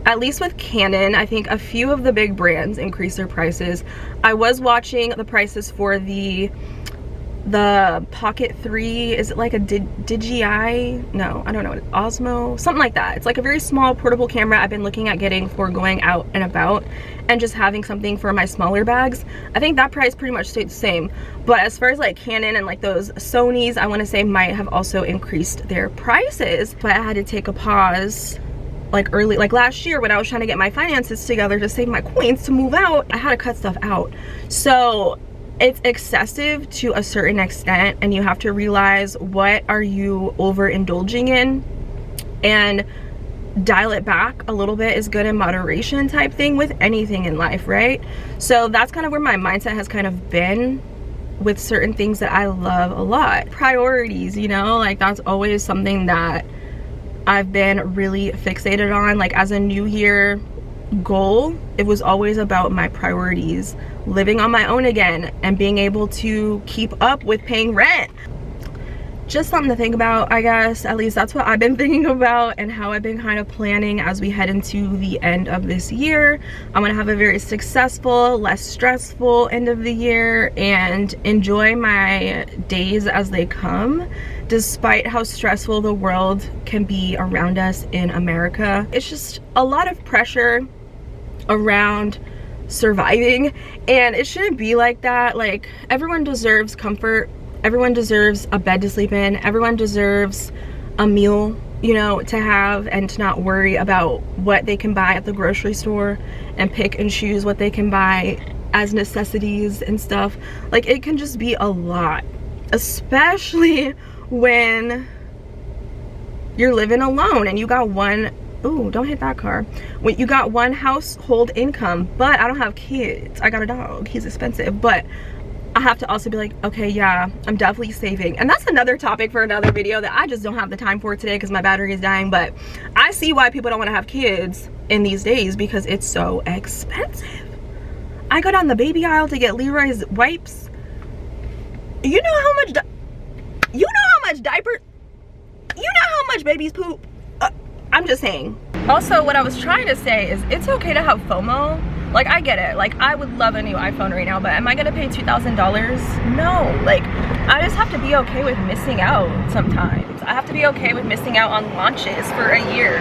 [SPEAKER 1] At least with Canon, I think a few of the big brands increase their prices. I was watching the prices for the Pocket 3. Is it like a Digi? No, I don't know. Osmo? Something like that. It's like a very small portable camera I've been looking at getting for going out and about and just having something for my smaller bags. I think that price pretty much stayed the same. But as far as like Canon and like those Sonys, I want to say might have also increased their prices. But I had to take a pause like early, like last year when I was trying to get my finances together to save my coins to move out. I had to cut stuff out. So it's excessive to a certain extent, and you have to realize what are you overindulging in and dial it back a little bit is good in moderation type thing with anything in life, right? So that's kind of where my mindset has kind of been with certain things that I love a lot. Priorities, you know, like that's always something that I've been really fixated on. Like as a new year goal, it was always about my priorities, living on my own again and being able to keep up with paying rent. Just something to think about, I guess. At least that's what I've been thinking about and how I've been kind of planning as we head into the end of this year. I'm gonna have a very successful, less stressful end of the year and enjoy my days as they come, despite how stressful the world can be around us in America. It's just a lot of pressure around surviving, and it shouldn't be like that. Like, everyone deserves comfort, everyone deserves a bed to sleep in, everyone deserves a meal, you know, to have and to not worry about what they can buy at the grocery store and pick and choose what they can buy as necessities and stuff. Like, it can just be a lot, especially when you're living alone and you got one, ooh, don't hit that car, when you got one household income. But I don't have kids, I got a dog, he's expensive. But I have to also be like, okay, yeah, I'm definitely saving. And that's another topic for another video that I just don't have the time for today because my battery is dying. But I see why people don't want to have kids in these days, because it's so expensive. I go down the baby aisle to get Leroy's wipes. You know how much diaper, you know how much babies poop. I'm just saying. Also, what I was trying to say is it's okay to have FOMO. Like, I get it. Like, I would love a new iPhone right now, but am I gonna pay $2,000? No. Like, I just have to be okay with missing out sometimes. I have to be okay with missing out on launches for a year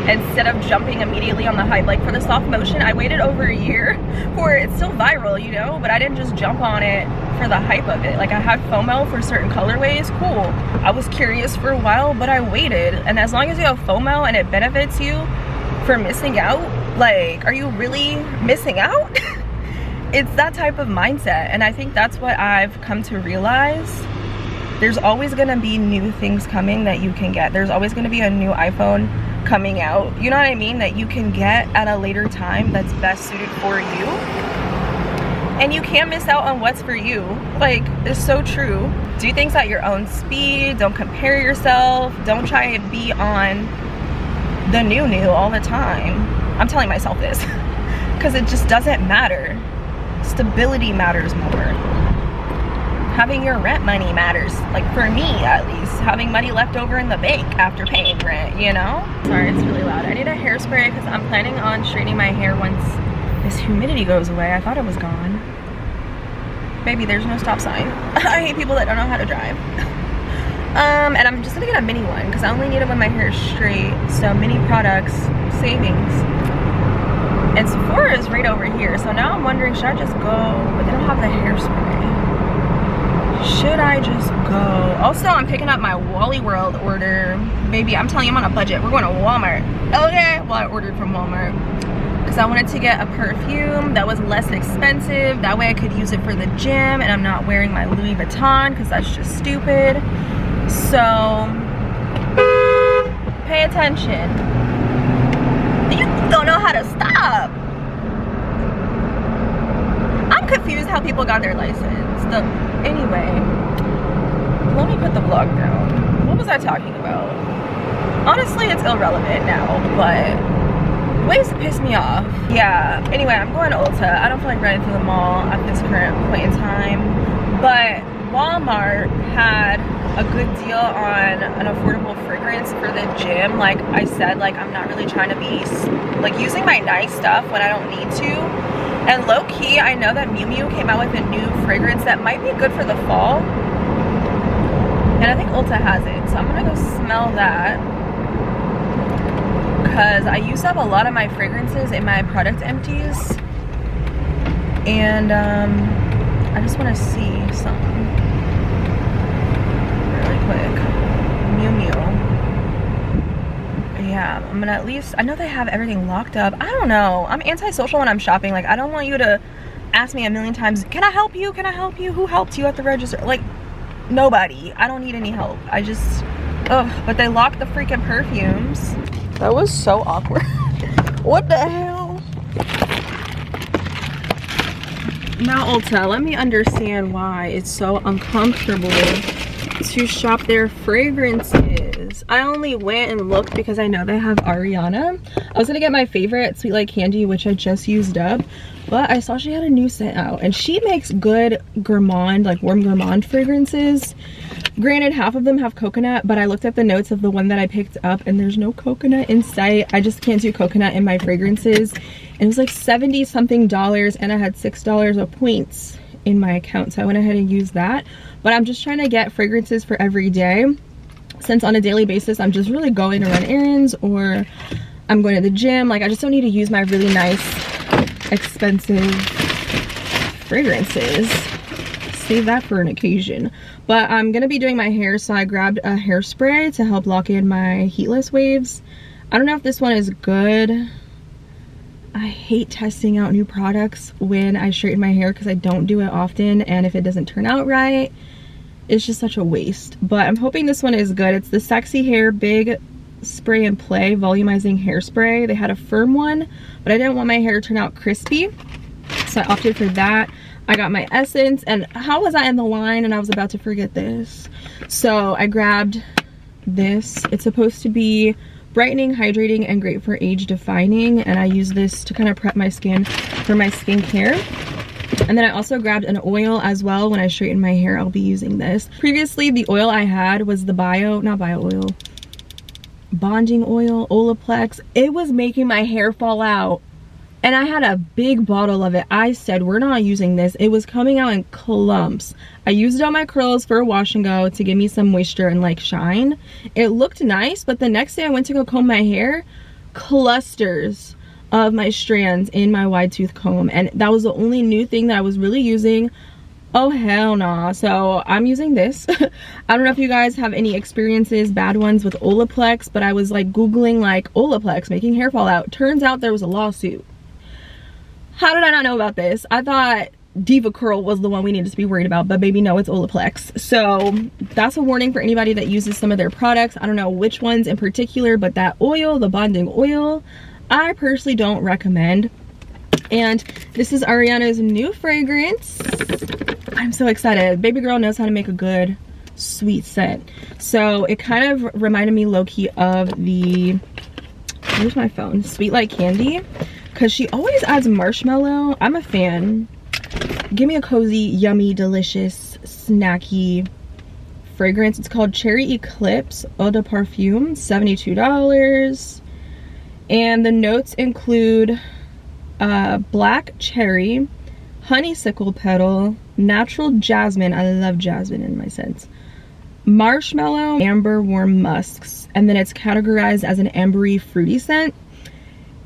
[SPEAKER 1] instead of jumping immediately on the hype. Like, for the soft motion, I waited over a year for it. It's still viral, you know, but I didn't just jump on it for the hype of it. Like, I had FOMO for certain colorways, cool. I was curious for a while, but I waited. And as long as you have FOMO and it benefits you for missing out, like, are you really missing out? It's that type of mindset, and I think that's what I've come to realize. There's always gonna be new things coming that you can get. There's always gonna be a new iPhone coming out, you know what I mean, that you can get at a later time that's best suited for you. And you can't miss out on what's for you. Like, it's so true. Do things at your own speed. Don't compare yourself. Don't try to be on the new all the time. I'm telling myself this because it just doesn't matter. Stability matters more. Having your rent money matters. Like, for me at least, having money left over in the bank after paying rent, you know? Sorry, it's really loud. I need a hairspray because I'm planning on straightening my hair once this humidity goes away. I thought it was gone. Baby, there's no stop sign. I hate people that don't know how to drive. And I'm just gonna get a mini one because I only need it when my hair is straight. So mini products, savings. And Sephora is right over here. So now I'm wondering, should I just go? But they don't have the hairspray. should I just go? Also, I'm picking up my Wally World order. Baby, I'm telling you, I'm on a budget. We're going to Walmart. Okay? Well, I ordered from Walmart because I wanted to get a perfume that was less expensive. That way I could use it for the gym and I'm not wearing my Louis Vuitton because that's just stupid. So, pay attention. You don't know how to stop. I'm confused how people got their license. Anyway, let me put the vlog down. What was I talking about? Honestly, it's irrelevant now, but ways to piss me off. Yeah, anyway, I'm going to Ulta. I don't feel like running through the mall at this current point in time, but Walmart had a good deal on an affordable fragrance for the gym. Like I said, like I'm not really trying to be like using my nice stuff when I don't need to. And low-key, I know that Miu Miu came out with a new fragrance that might be good for the fall. And I think Ulta has it. So I'm gonna go smell that. Because I used up a lot of my fragrances in my product empties. And I just wanna see something really quick. Miu Miu. Yeah, I'm gonna at least, I know they have everything locked up. I don't know, I'm antisocial when I'm shopping. Like I don't want you to ask me a million times, can I help you, can I help you, who helped you at the register? Like nobody. I don't need any help. I just, ugh. But they locked the freaking perfumes. That was so awkward. What the hell? Now Ulta, let me understand why it's so uncomfortable to shop their fragrances. I only went and looked because I know they have Ariana. I was gonna get my favorite Sweet Like Candy, which I just used up, but I saw she had a new scent out and she makes good gourmand, like warm gourmand fragrances. Granted, half of them have coconut, but I looked at the notes of the one that I picked up and there's no coconut in sight. I just can't do coconut in my fragrances. And it was like 70 something dollars and I had $6 of points in my account, so I went ahead and used that. But I'm just trying to get fragrances for every day, since on a daily basis I'm just really going to run errands or I'm going to the gym. Like I just don't need to use my really nice expensive fragrances. Save that for an occasion. But I'm gonna be doing my hair, so I grabbed a hairspray to help lock in my heatless waves. I don't know if this one is good. I hate testing out new products when I straighten my hair because I don't do it often, and if it doesn't turn out right, it's just such a waste. But I'm hoping this one is good. It's the Sexy Hair Big Spray and Play Volumizing Hairspray. They had a firm one, but I didn't want my hair to turn out crispy, so I opted for that. I got my essence, and how was I in the line and I was about to forget this? So I grabbed this. It's supposed to be brightening, hydrating, and great for age defining, and I use this to kind of prep my skin for my skincare. And then I also grabbed an oil as well. When I straighten my hair, I'll be using this. Previously, the oil I had was the bonding oil, Olaplex. It was making my hair fall out, and I had a big bottle of it. I said, we're not using this. It was coming out in clumps. I used it on my curls for a wash and go to give me some moisture and like shine. It looked nice, but the next day I went to go comb my hair, clusters of my strands in my wide tooth comb, and that was the only new thing that I was really using. Oh hell nah. So I'm using this. I don't know if you guys have any experiences, bad ones with Olaplex, but I was like googling like Olaplex making hair fall out. Turns out there was a lawsuit. How did I not know about this? I thought Diva Curl was the one we needed to be worried about, but baby, no, it's Olaplex. So that's a warning for anybody that uses some of their products. I don't know which ones in particular, but that oil, the bonding oil, I personally don't recommend. And this is Ariana's new fragrance. I'm so excited. Baby girl knows how to make a good sweet scent. So it kind of reminded me low-key of the, where's my phone? Sweet Like Candy. Because she always adds marshmallow. I'm a fan. Give me a cozy, yummy, delicious, snacky fragrance. It's called Cherry Eclipse Eau de Parfum, $72. And the notes include black cherry, honeysuckle petal, natural jasmine. I love jasmine in my scents. Marshmallow, amber, warm musks. And then it's categorized as an ambery, fruity scent.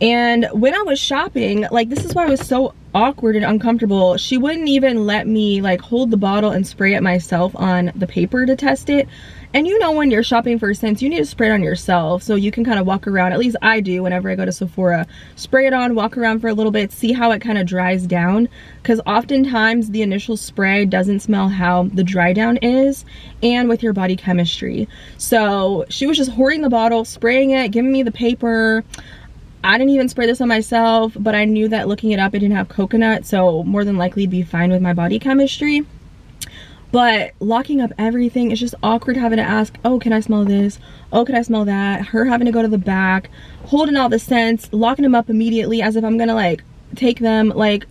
[SPEAKER 1] And when I was shopping, like, this is why I was so awkward and uncomfortable. She wouldn't even let me like hold the bottle and spray it myself on the paper to test it. And you know, when you're shopping for scents, you need to spray it on yourself so you can kind of walk around. At least I do whenever I go to Sephora. Spray it on, walk around for a little bit, see how it kind of dries down. Because oftentimes the initial spray doesn't smell how the dry down is, and with your body chemistry. So she was just hoarding the bottle, spraying it, giving me the paper. I didn't even spray this on myself, but I knew that looking it up, it didn't have coconut, so more than likely it'd be fine with my body chemistry. But locking up everything, it's just awkward having to ask, oh, can I smell this? Oh, can I smell that? Her having to go to the back, holding all the scents, locking them up immediately as if I'm gonna like take them. Like,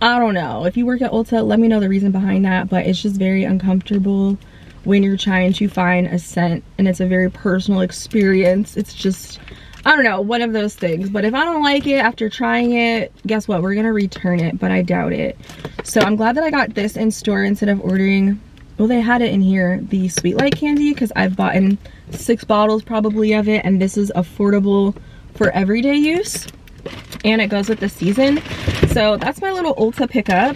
[SPEAKER 1] I don't know. If you work at Ulta, let me know the reason behind that, but it's just very uncomfortable when you're trying to find a scent and it's a very personal experience. It's just, I don't know, one of those things. But if I don't like it after trying it, guess what? We're gonna return it, but I doubt it. So I'm glad that I got this in store instead of ordering, well, they had it in here, the Sweet Light candy, because I've bought 6 bottles probably of it, and this is affordable for everyday use. And it goes with the season. So that's my little Ulta pickup.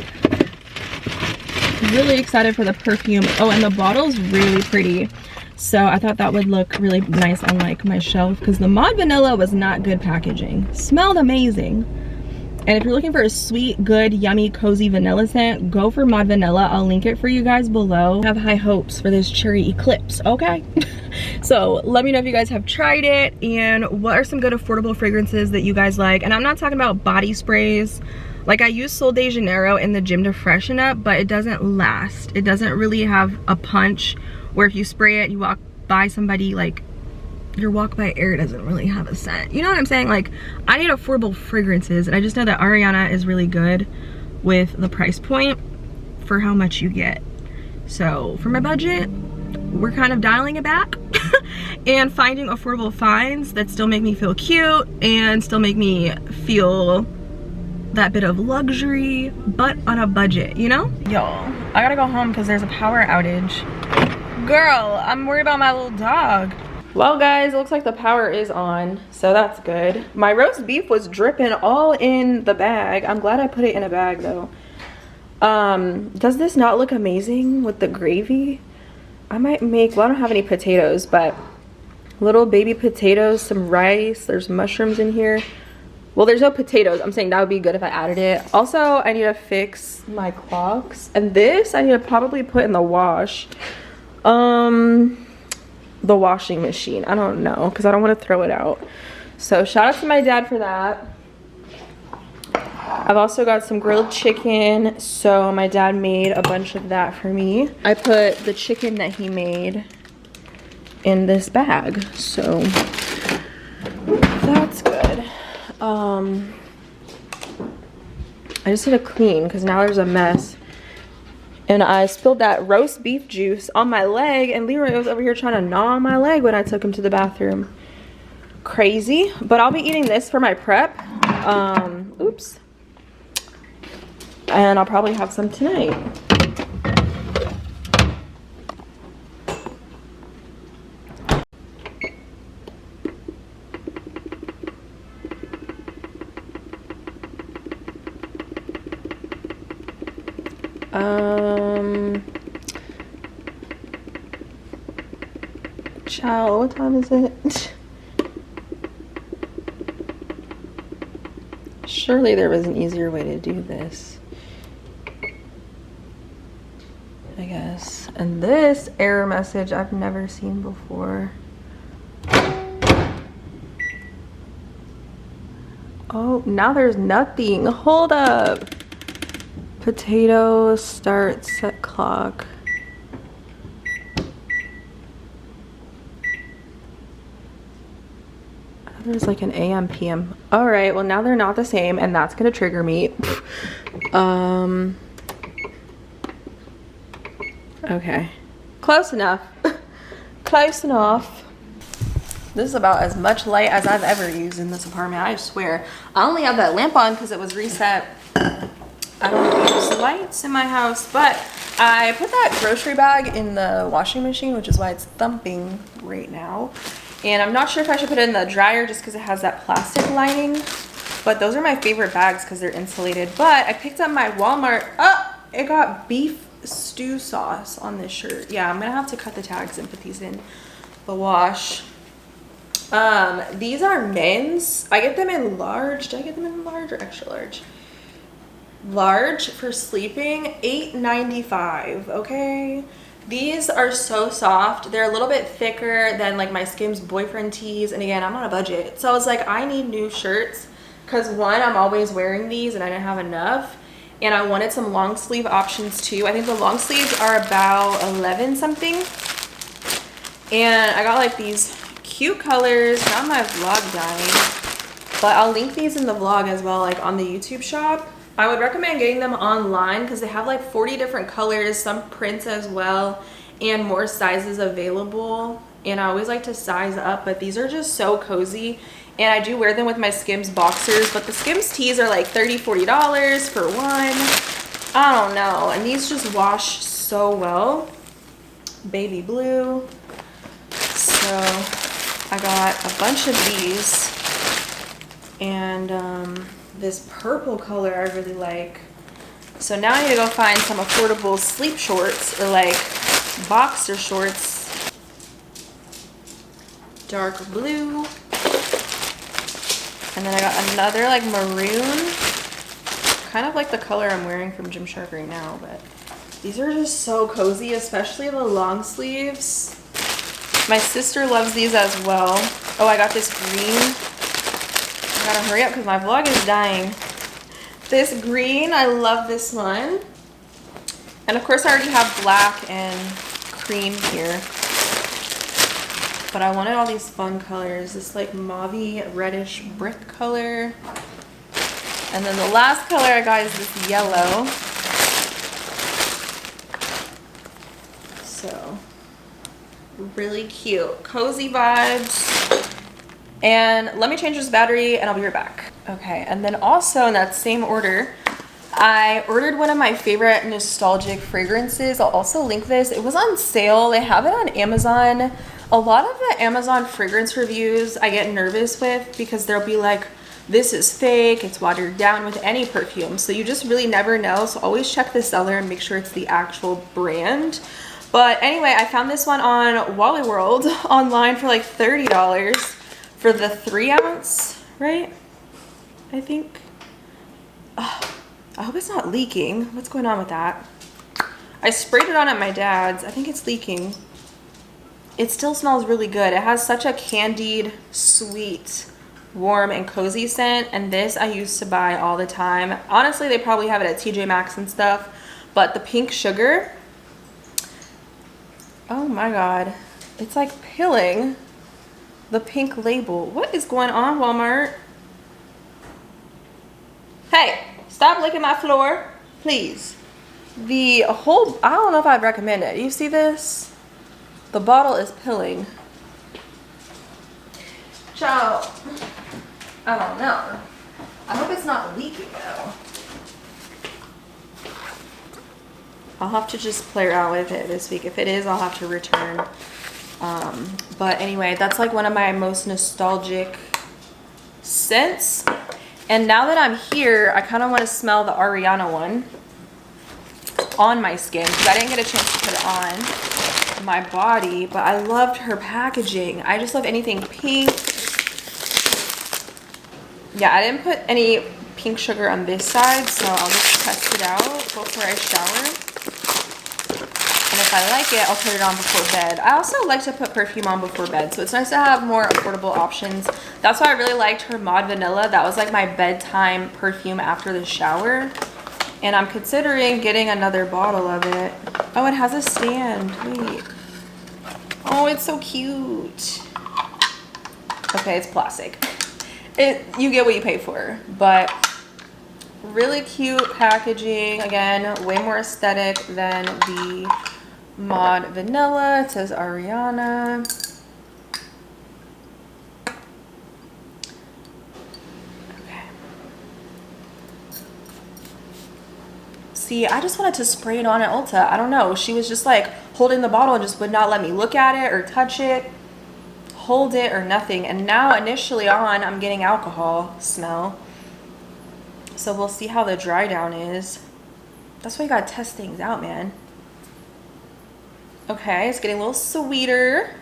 [SPEAKER 1] Really excited for the perfume. Oh, and the bottle's really pretty. So I thought that would look really nice on like my shelf, because the Mod Vanilla was not good packaging. Smelled amazing. And if you're looking for a sweet, good, yummy, cozy vanilla scent, go for Mod Vanilla. I'll link it for you guys below. I have high hopes for this Cherry Eclipse, okay? So let me know if you guys have tried it and what are some good affordable fragrances that you guys like. And I'm not talking about body sprays. Like, I use Sol de Janeiro in the gym to freshen up, but it doesn't last. It doesn't really have a punch where if you spray it, you walk by somebody, like, your walk by air doesn't really have a scent. You know what I'm saying? Like, I need affordable fragrances, and I just know that Ariana is really good with the price point for how much you get. So for my budget, we're kind of dialing it back and finding affordable finds that still make me feel cute and still make me feel that bit of luxury, but on a budget, you know? Y'all, I gotta go home because there's a power outage. Girl, I'm worried about my little dog. Well guys, it looks like the power is on, so that's good. My roast beef was dripping all in the bag. I'm glad I put it in a bag though. Does this not look amazing with the gravy? I might make, well, I don't have any potatoes, but little baby potatoes, some rice, there's mushrooms in here. Well, there's no potatoes. I'm saying that would be good if I added it. Also, I need to fix my clocks, and this I need to probably put in the wash. The washing machine. I don't know, because I don't want to throw it out. So shout out to my dad for that. I've also got some grilled chicken, so my dad made a bunch of that for me. I put the chicken that he made in this bag, so that's good. I just need to clean because now there's a mess. And I spilled that roast beef juice on my leg, and Leroy was over here trying to gnaw on my leg when I took him to the bathroom. Crazy. But I'll be eating this for my prep. Oops. And I'll probably have some tonight. Ciao, what time is it? Surely there was an easier way to do this, I guess. And this error message I've never seen before. Oh, now there's nothing. Hold up. Potato start set clock. There's like an AM PM. All right, well now they're not the same, and that's gonna trigger me. Okay, close enough. Close enough. This is about as much light as I've ever used in this apartment, I swear. I only have that lamp on because it was reset. I don't use lights in my house, but I put that grocery bag in the washing machine, which is why it's thumping right now. And I'm not sure if I should put it in the dryer just because it has that plastic lining. But those are my favorite bags because they're insulated. But I picked up my Walmart. Oh, it got beef stew sauce on this shirt. Yeah, I'm gonna have to cut the tags and put these in the wash. These are men's. I get them in large. Did I get them in large or extra large? Large for sleeping, $8.95. Okay, these are so soft. They're a little bit thicker than like my Skims boyfriend tees, and again, I'm on a budget, so I was like, I need new shirts because one, I'm always wearing these and I didn't have enough, and I wanted some long sleeve options too. I think the long sleeves are about 11 something, and I got like these cute colors. Now my vlog dying, but I'll link these in the vlog as well, like on the YouTube shop. I would recommend getting them online because they have like 40 different colors, some prints as well, and more sizes available. And I always like to size up, but these are just so cozy. And I do wear them with my Skims boxers, but the Skims tees are like $30, $40 for one. I don't know. And these just wash so well. Baby blue. So I got a bunch of these. And this purple color I really like. So now I need to go find some affordable sleep shorts or like boxer shorts. Dark blue. And then I got another like maroon. Kind of like the color I'm wearing from Gymshark right now, but these are just so cozy, especially the long sleeves. My sister loves these as well. Oh, I got this green. I gotta hurry up because my vlog is dying. This green, I love this one. And of course I already have black and cream here. But I wanted all these fun colors. This like mauve-y reddish brick color. And then the last color I got is this yellow. So, really cute. Cozy vibes. And let me change this battery and I'll be right back. Okay, and then also in that same order, I ordered one of my favorite nostalgic fragrances. I'll also link this. It was on sale. They have it on Amazon. A lot of the Amazon fragrance reviews I get nervous with because they'll be like, this is fake, it's watered down with any perfume. So you just really never know. So always check the seller and make sure it's the actual brand. But anyway, I found this one on Wally World online for like $30. For the 3 ounce, right? I think. Oh, I hope it's not leaking. What's going on with that? I sprayed it on at my dad's. I think it's leaking. It still smells really good. It has such a candied, sweet, warm, and cozy scent. And this I used to buy all the time. Honestly, they probably have it at TJ Maxx and stuff. But the pink sugar. Oh my God. It's like peeling. The pink label. What is going on, Walmart? Hey, stop licking my floor, please. The whole, I don't know if I'd recommend it. You see this? The bottle is pilling. Ciao. I don't know. I hope it's not leaking though. I'll have to just play around with it this week. If it is, I'll have to return. But anyway, that's like one of my most nostalgic scents. And now that I'm here, I kind of want to smell the Ariana one on my skin because I didn't get a chance to put it on my body, but I loved her packaging. I just love anything pink. Yeah, I didn't put any pink sugar on this side, so I'll just test it out before I shower. And if I like it, I'll put it on before bed. I also like to put perfume on before bed, so it's nice to have more affordable options. That's why I really liked her Mod Vanilla. That was like my bedtime perfume after the shower. And I'm considering getting another bottle of it. Oh, it has a stand. Wait. Oh, it's so cute. Okay, it's plastic. You get what you pay for, but really cute packaging. Again, way more aesthetic than the Mod Vanilla. It says Ariana. Okay. See, I just wanted to spray it on at Ulta. I don't know. She was just like holding the bottle and just would not let me look at it or touch it, hold it or nothing. And now initially on, I'm getting alcohol smell. So we'll see how the dry down is. That's why you gotta test things out, man. Okay, it's getting a little sweeter.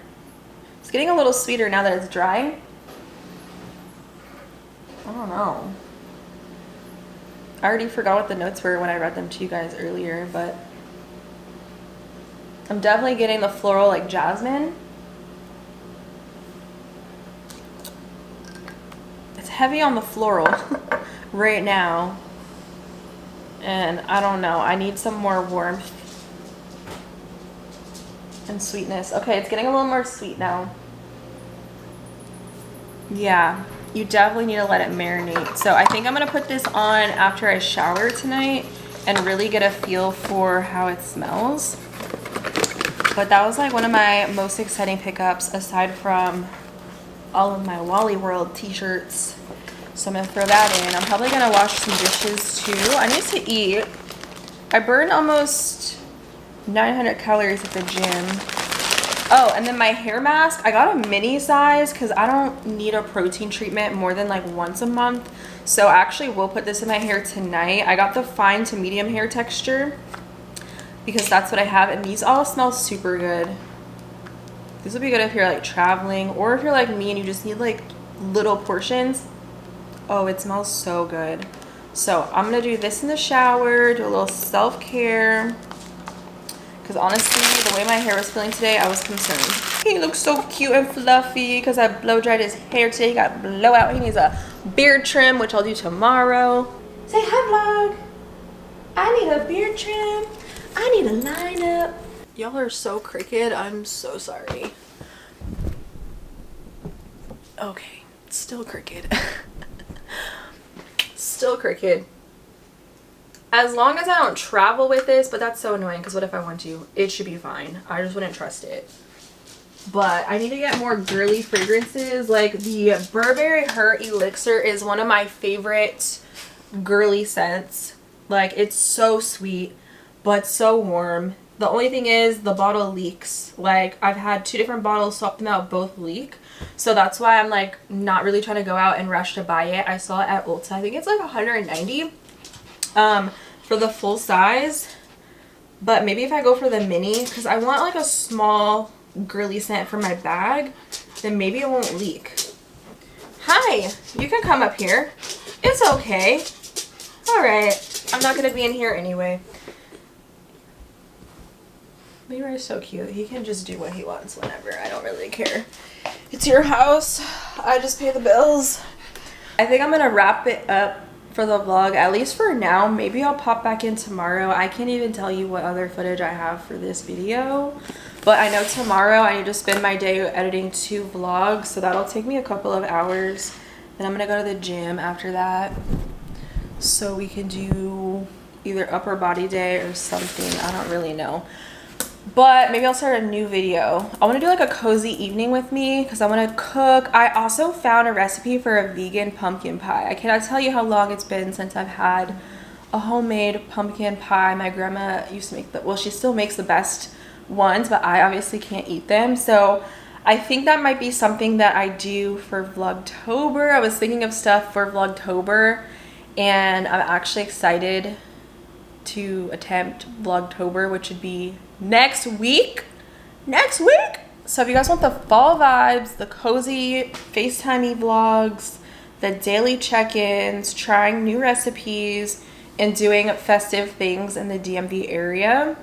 [SPEAKER 1] It's getting a little sweeter now that it's dry. I don't know. I already forgot what the notes were when I read them to you guys earlier, but I'm definitely getting the floral like jasmine. It's heavy on the floral right now. And I don't know, I need some more warmth and sweetness. Okay, it's getting a little more sweet now. Yeah, you definitely need to let it marinate. So I think I'm gonna put this on after I shower tonight and really get a feel for how it smells. But that was like one of my most exciting pickups aside from all of my Wally World t-shirts. So I'm gonna throw that in. I'm probably gonna wash some dishes too. I need to eat. I burned almost 900 calories at the gym. Oh, and then my hair mask, I got a mini size because I don't need a protein treatment more than like once a month. So I actually will put this in my hair tonight. I got the fine to medium hair texture because that's what I have, and these all smell super good. This would be good if you're like traveling, or if you're like me and you just need like little portions. Oh, it smells so good. So I'm gonna do this in the shower, do a little self-care. Because honestly, the way my hair was feeling today, I was concerned. He looks so cute and fluffy because I blow dried his hair today. He got blowout. He needs a beard trim, which I'll do tomorrow. Say hi, vlog. I need a beard trim. I need a lineup. Y'all are so crooked. I'm so sorry. Okay, still crooked. Still crooked. As long as I don't travel with this, but that's so annoying because what if I want to? It should be fine. I just wouldn't trust it. But I need to get more girly fragrances. Like the Burberry Her Elixir is one of my favorite girly scents. Like it's so sweet, but so warm. The only thing is the bottle leaks. Like I've had 2 different bottles, swapped them out, both leak. So that's why I'm like not really trying to go out and rush to buy it. I saw it at Ulta. I think it's like 190. For the full size, but maybe if I go for the mini, because I want like a small girly scent for my bag, then maybe it won't leak. Hi, you can come up here. It's okay. All right, I'm not gonna be in here anyway. Leroy's so cute. He can just do what he wants whenever. I don't really care. It's your house. I just pay the bills. I think I'm gonna wrap it up for the vlog, at least for now. Maybe I'll pop back in tomorrow. I can't even tell you what other footage I have for this video, but I know tomorrow I need to spend my day editing 2 vlogs, so that'll take me a couple of hours. Then I'm gonna go to the gym after that, so we can do either upper body day or something. I don't really know, but maybe I'll start a new video. I want to do like a cozy evening with me because I want to cook. I also found a recipe for a vegan pumpkin pie. I cannot tell you how long it's been since I've had a homemade pumpkin pie. My grandma used to make the, well, she still makes the best ones, but I obviously can't eat them. So I think that might be something that I do for Vlogtober. I was thinking of stuff for Vlogtober, and I'm actually excited to attempt Vlogtober, which would be next week. So if you guys want the fall vibes, the cozy FaceTime vlogs, the daily check-ins, trying new recipes, and doing festive things in the DMV area,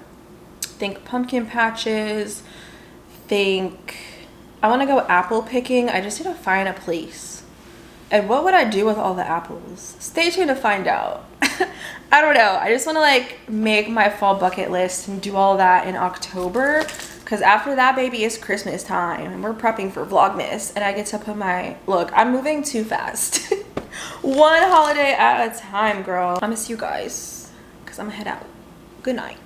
[SPEAKER 1] think pumpkin patches, think I want to go apple picking. I just need to find a place. And what would I do with all the apples? Stay tuned to find out. I don't know. I just want to like make my fall bucket list and do all that in October, because after that, baby, it's Christmas time and we're prepping for Vlogmas, and I get to put my, look, I'm moving too fast. One holiday at a time, girl. I miss you guys because I'm gonna head out. Good night.